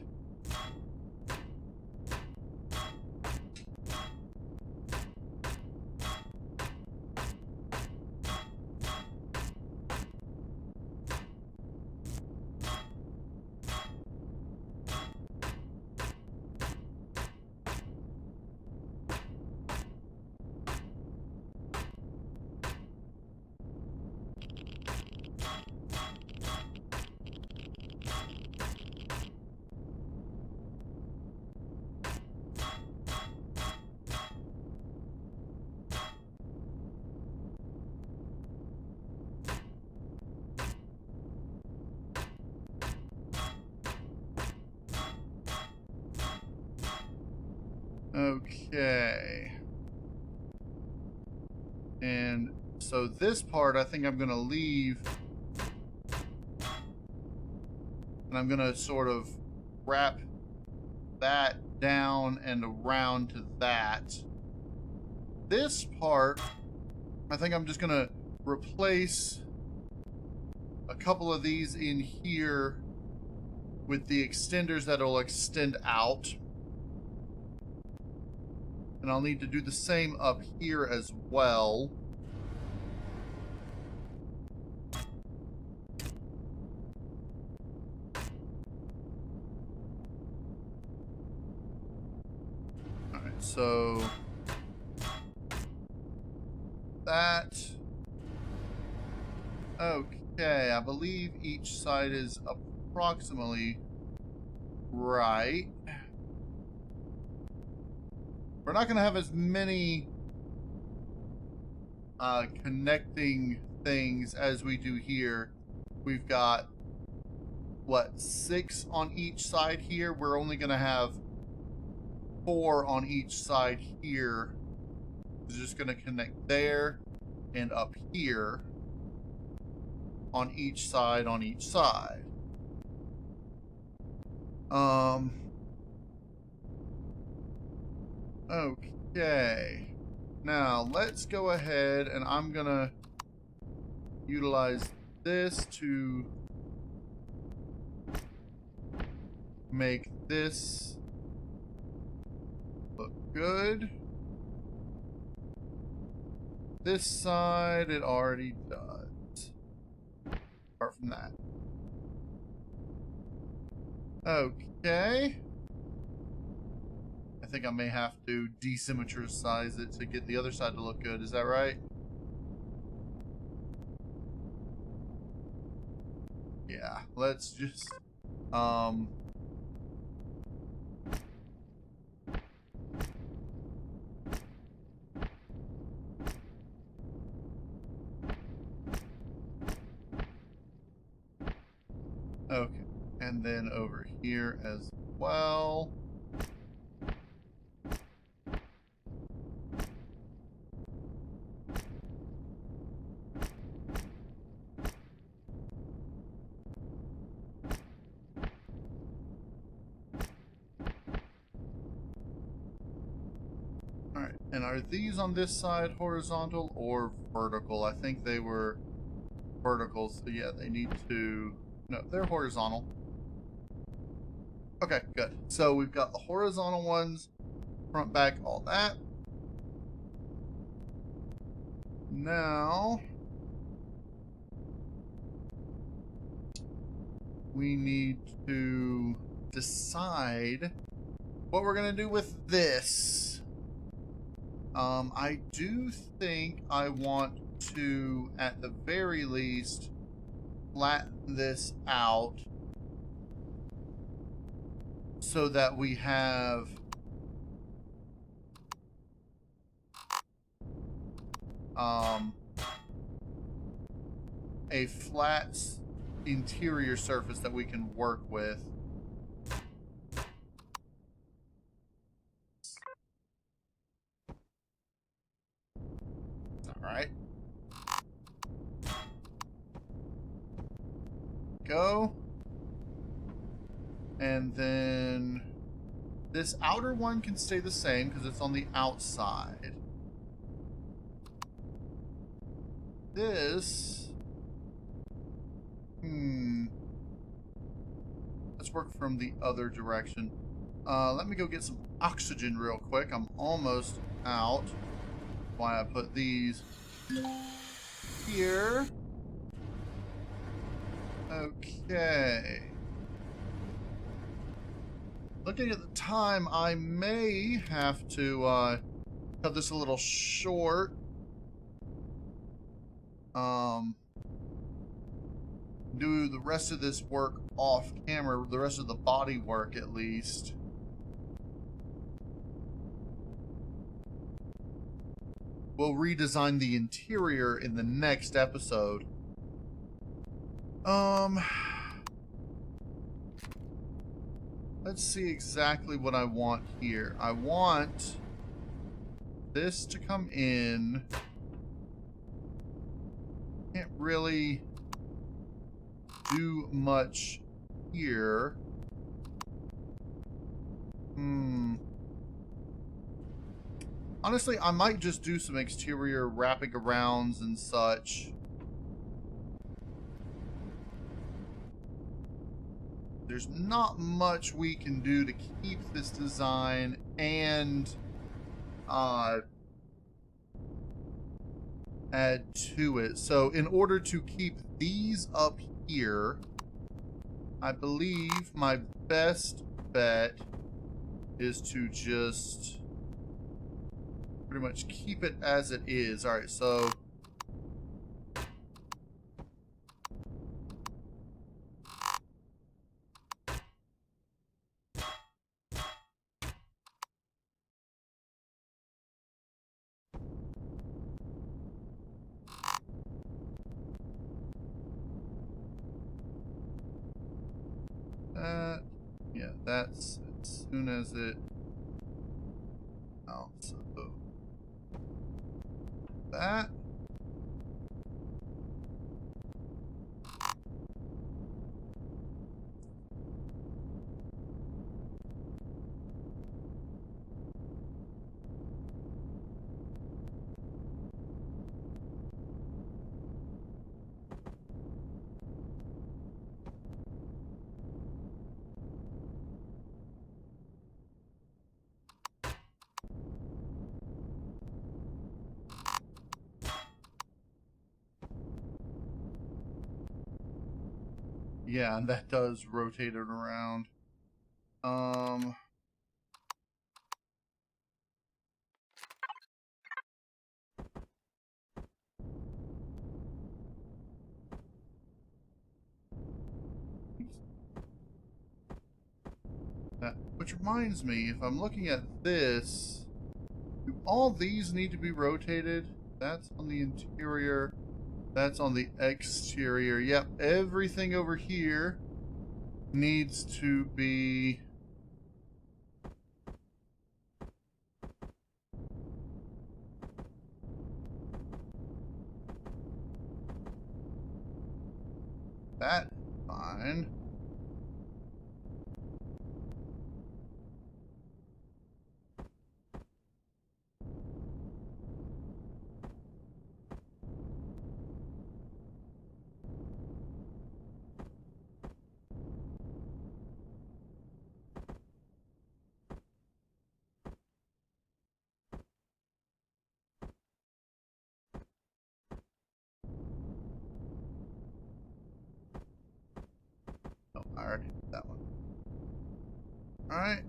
Speaker 1: Okay. And so this part I think I'm going to leave. And I'm going to sort of wrap that down and around to that. This part, I think I'm just going to replace a couple of these in here with the extenders that will extend out. And I'll need to do the same up here as well. Alright, so that. Okay, I believe each side is approximately right. We're not going to have as many connecting things as we do here. We've got, what, 6 on each side here? We're only going to have 4 on each side here. It's just going to connect there and up here on each side, Okay. Now, let's go ahead and I'm gonna utilize this to make this look good. This side, it already does. Apart from that. Okay. I think I may have to desymmetricize it to get the other side to look good. Is that right? Yeah, let's just okay. And then over here as well. Alright, and are these on this side horizontal or vertical? I think they were vertical, so yeah, they need to... No, they're horizontal. Okay, good. So we've got the horizontal ones, front, back, all that. Now... we need to decide what we're going to do with this. I do think I want to, at the very least, flatten this out so that we have a flat interior surface that we can work with. Alright. Go. And then this outer one can stay the same because it's on the outside. This... let's work from the other direction. Let me go get some oxygen real quick. I'm almost out. Why I put these here. Okay. Looking at the time, I may have to cut this a little short. Do the rest of this work off camera, the rest of the body work at least. We'll redesign the interior in the next episode. Let's see exactly what I want here. I want this to come in. Can't really do much here. Honestly, I might just do some exterior wrapping arounds and such. There's not much we can do to keep this design and add to it. So in order to keep these up here, I believe my best bet is to just pretty much keep it as it is. All right, so yeah, that's as soon as it... oh, so that. Yeah, and that does rotate it around. Which reminds me, if I'm looking at this, do all these need to be rotated? That's on the interior. That's on the exterior. Yep, everything over here needs to be... That, fine. Oh, I already did that one. Alright.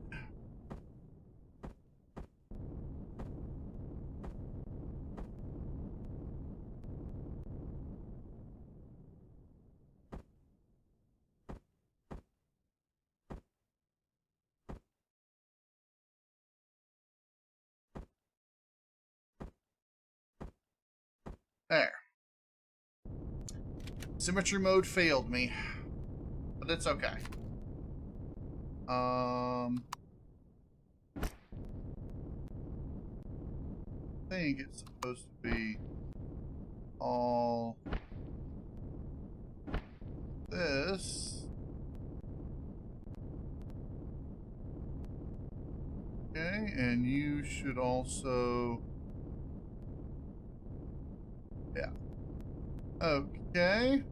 Speaker 1: There. Symmetry mode failed me. But it's okay. I think it's supposed to be all this. Okay, and you should also... Yeah. Okay.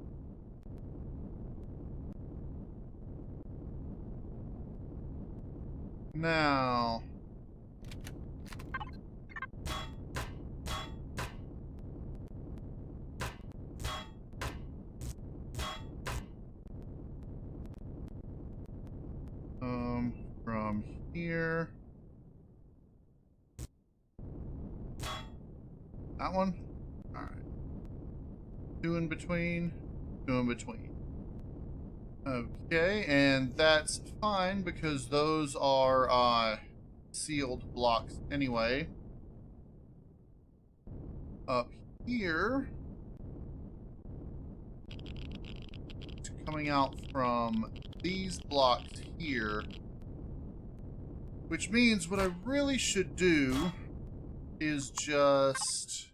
Speaker 1: Now... from here... That one? Alright. Two in between. Two in between. Okay, and that's fine because those are sealed blocks anyway. Up here, it's coming out from these blocks here, which means what I really should do is just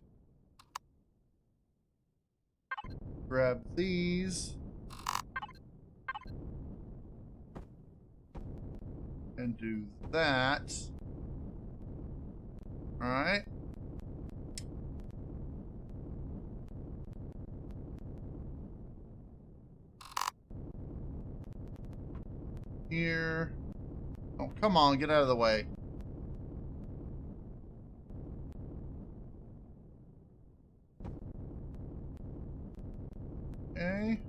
Speaker 1: grab these and do that. All right. Here. Oh, come on, get out of the way. Okay.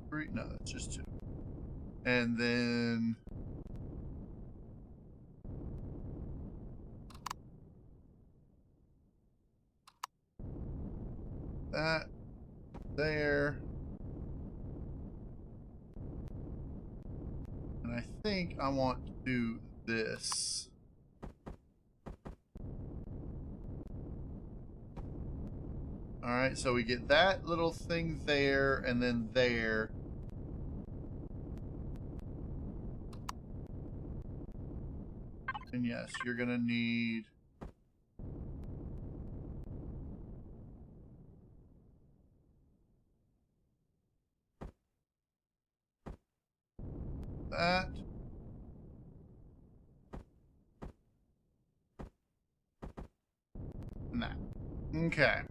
Speaker 1: Three, no, that's just two. And then that there. And I think I want to do this. Alright, so we get that little thing there, and then there. And yes, you're gonna need... that. And that. Okay.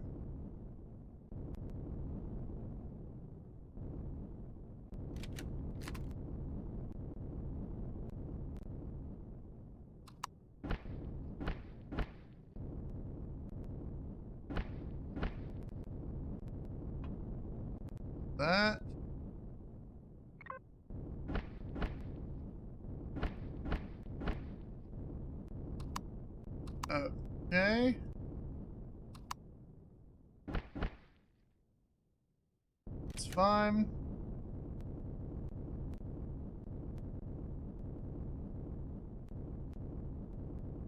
Speaker 1: that. Okay. It's fine.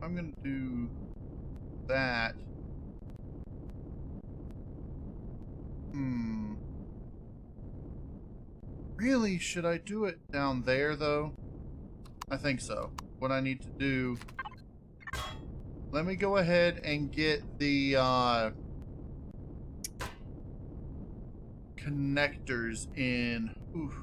Speaker 1: I'm gonna do that. Really, should I do it down there, though? I think so. What I need to do... Let me go ahead and get the, connectors in. Oof.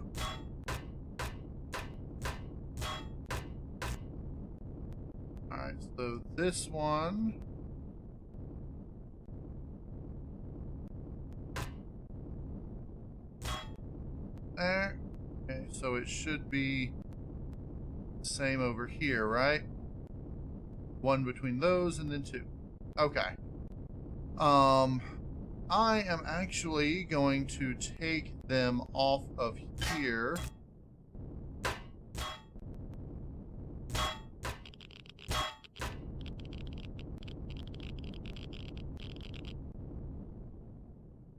Speaker 1: Alright, so this one... There. Okay, so it should be the same over here, right? One between those and then two. Okay. I am actually going to take them off of here.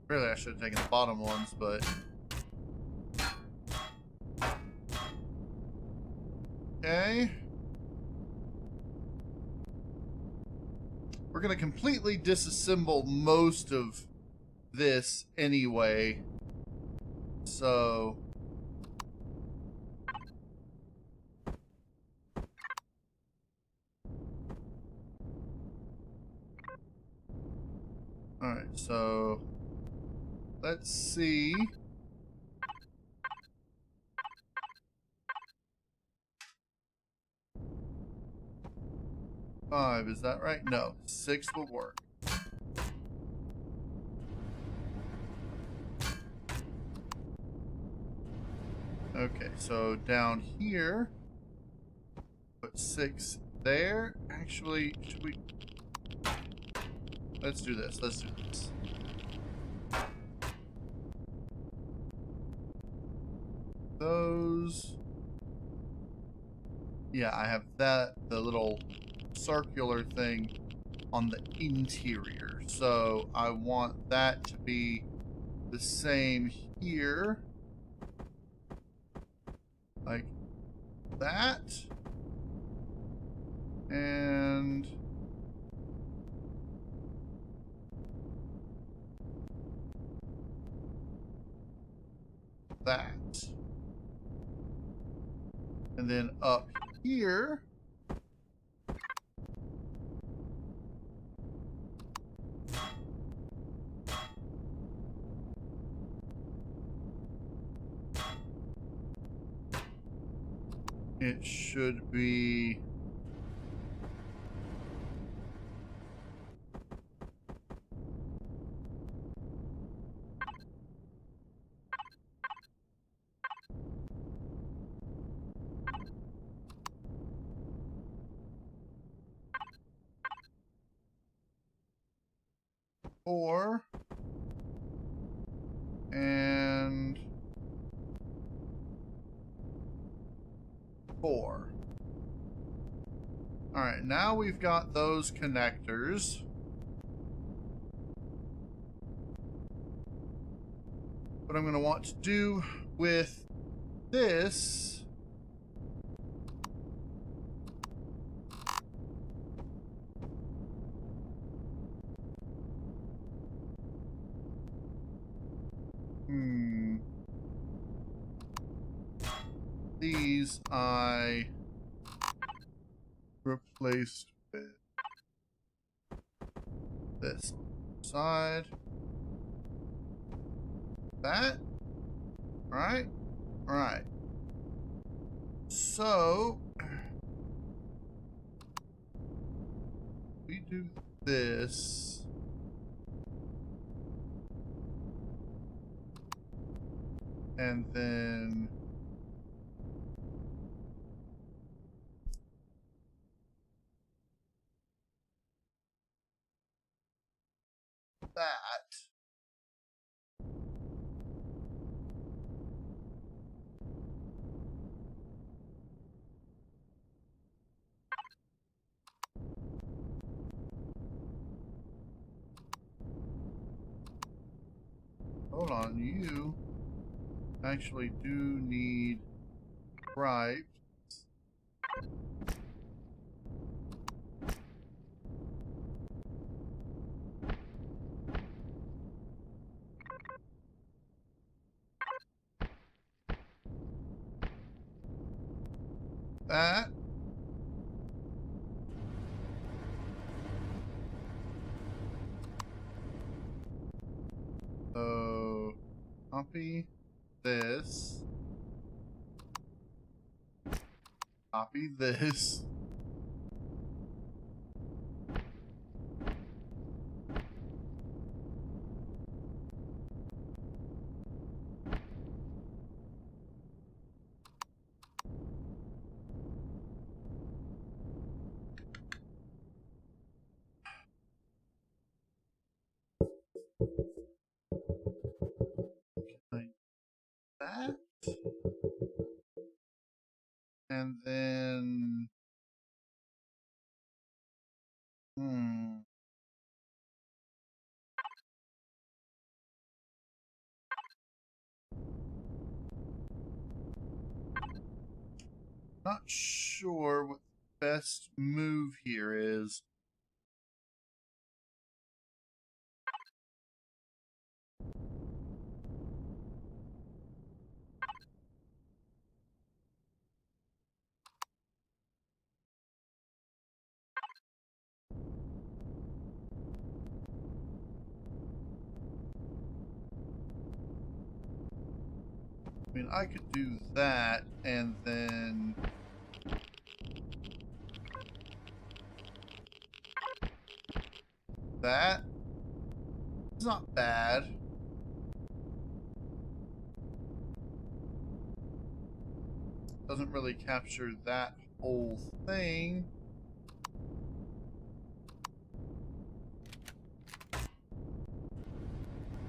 Speaker 1: Really, I should have taken the bottom ones, but... Okay. We're going to completely disassemble most of this anyway. So... Alright, so... Let's see... 5, is that right? No, 6 will work. Okay, so down here, put 6 there. Actually, should we... Let's do this. Let's do this. Those... Yeah, I have that, the little circular thing on the interior. So I want that to be the same here. Like that. And... that. And then up here... It should be... four. And... 4. Alright, now we've got those connectors. What I'm going to want to do with this... These I replaced with this side. That. Alright. Alright. So we do this. And then that. hold on. You actually do need stripes. That. So, copy this. Copy this. Like that. And then, not sure what the best move here is. I mean, I could do that and then that. It's not bad. Doesn't really capture that whole thing.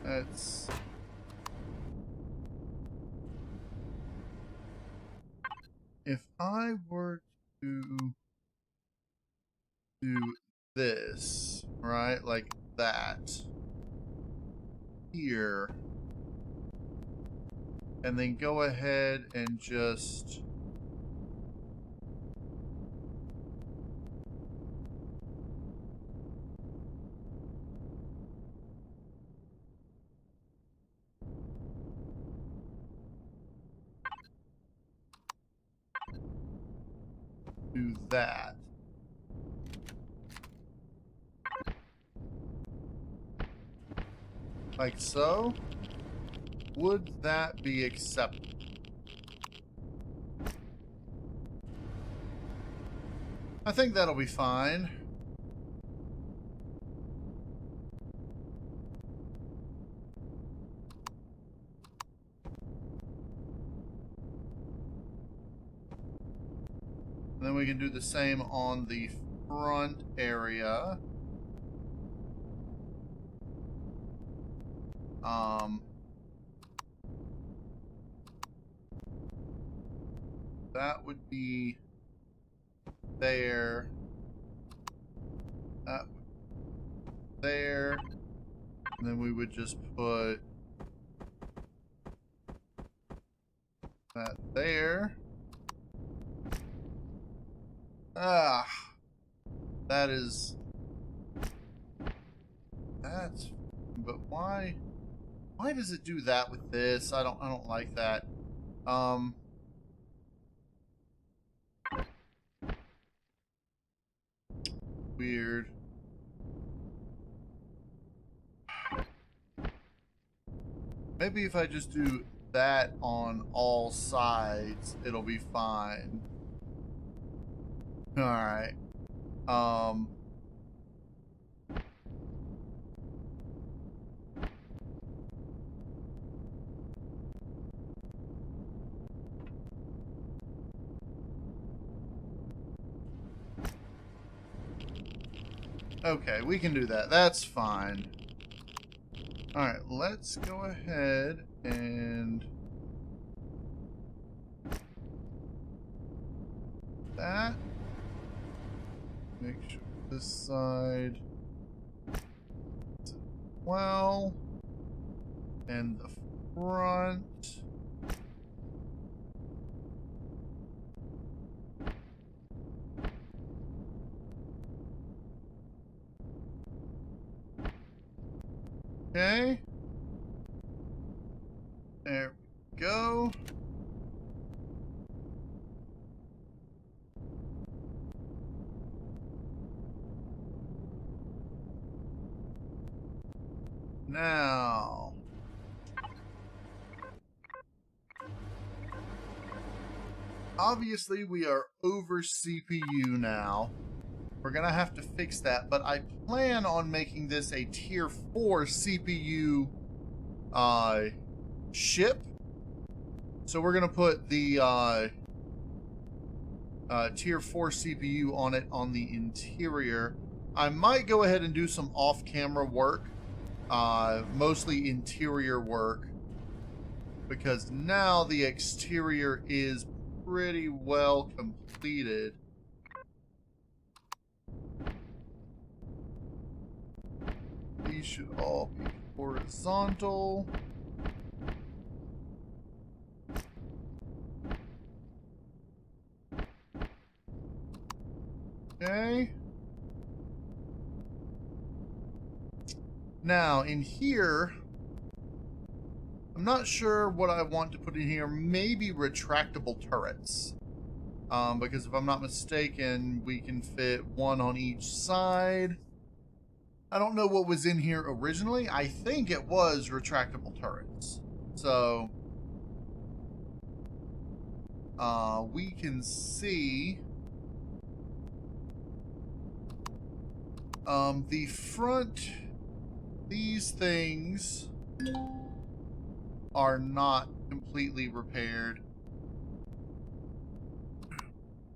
Speaker 1: That's... If I were to do this, right, like that, here, and then go ahead and just... do that. Like so. Would that be acceptable? I think that'll be fine. And then we can do the same on the front area. That would be there. That would be there. And then we would just put that there. Ah, that is... That's... But why? Why does it do that with this? I don't like that. Weird. Maybe if I just do that on all sides, it'll be fine. Alright. Okay, we can do that. That's fine. Alright, let's go ahead and... that. Make sure this side... well... And the front. Okay. There we go. Now, obviously we are over CPU now. We're gonna have to fix that, but I plan on making this a tier 4 CPU ship. So we're gonna put the tier 4 CPU on it on the interior. I might go ahead and do some off-camera work, mostly interior work, because now the exterior is pretty well completed. These should all be horizontal. Okay. Now, in here, I'm not sure what I want to put in here. Maybe retractable turrets. Because if I'm not mistaken, we can fit one on each side. I don't know what was in here originally. I think it was retractable turrets. So, we can see the front, these things are not completely repaired.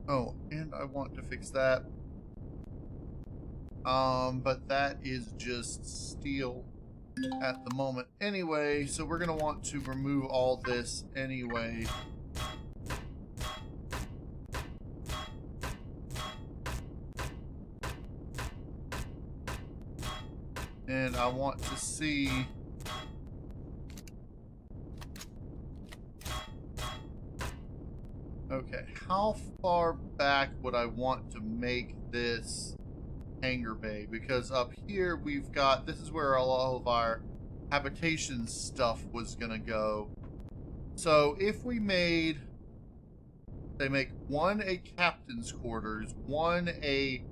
Speaker 1: Oh, and I want to fix that. But that is just steel at the moment anyway, so we're gonna want to remove all this anyway. And I want to see okay, how far back would I want to make this hangar bay? Because up here we've got, this is where all of our habitation stuff was gonna go. So if we made, they make one a captain's quarters, one a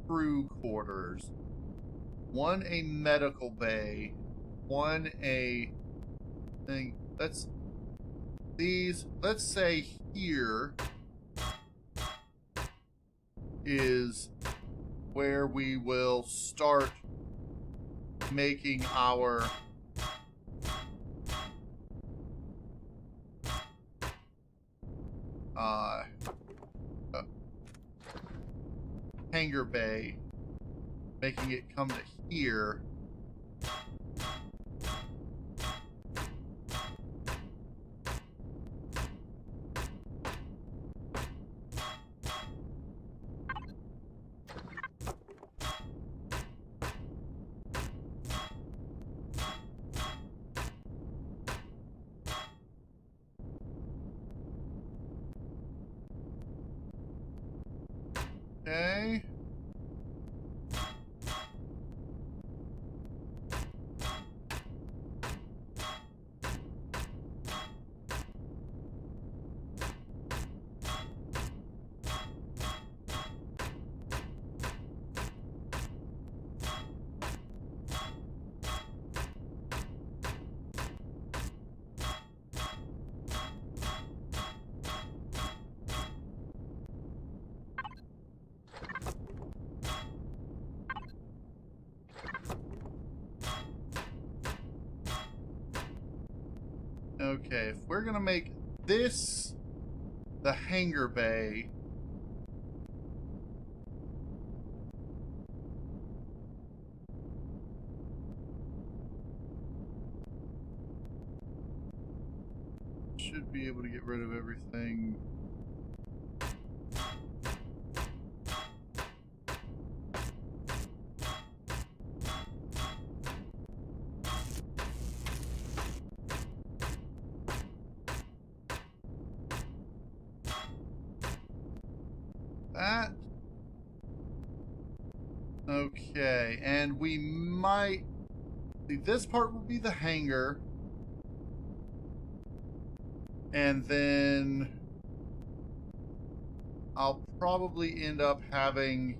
Speaker 1: crew quarters, one a medical bay, one a thing. Let's say here is where we will start making our hangar bay, making it come to here. Okay. Okay, if we're gonna make this the hangar bay, should be able to get rid of everything. that. Okay, and we might... See, this part will be the hangar. And then I'll probably end up having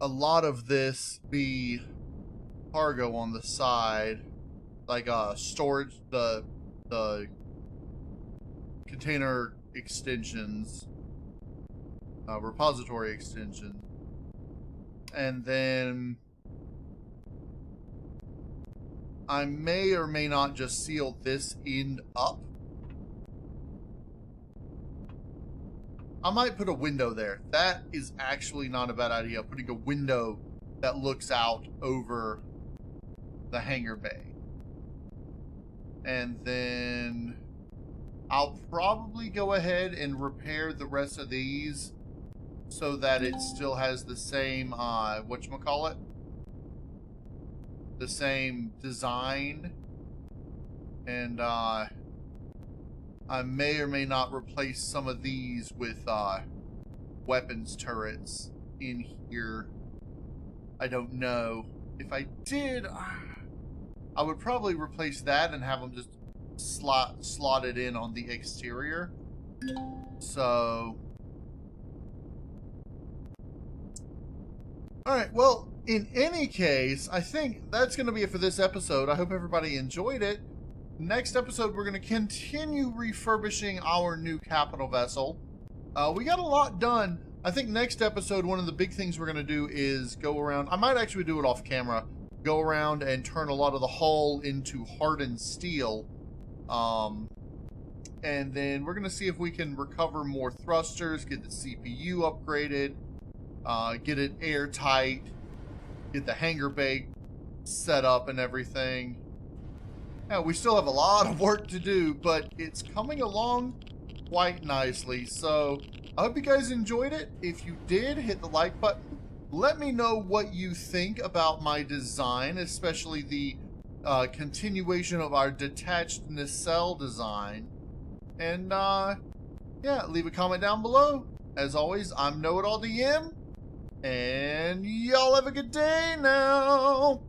Speaker 1: a lot of this be cargo on the side, like storage, the container extensions, repository extension, and then I may or may not just seal this end up. I might put a window there. That is actually not a bad idea, putting a window that looks out over the hangar bay. And then I'll probably go ahead and repair the rest of these so that it still has the same, whatchamacallit? The same design. And I may or may not replace some of these with weapons turrets in here. I don't know. If I did, I would probably replace that and have them just slotted in on the exterior. So, alright, well, in any case, I think that's going to be it for this episode. I hope everybody enjoyed it. Next episode, we're going to continue refurbishing our new capital vessel. We got a lot done. I think next episode, one of the big things we're going to do is go around. I might actually do it off camera. Go around and turn a lot of the hull into hardened steel. And then we're going to see if we can recover more thrusters, get the CPU upgraded, get it airtight, get the hangar bay set up and everything. Yeah, we still have a lot of work to do, but it's coming along quite nicely. So I hope you guys enjoyed it. If you did, hit the like button. Let me know what you think about my design, especially the continuation of our detached nacelle design. And yeah, leave a comment down below. As always, I'm KnowItAllDM, and y'all have a good day now.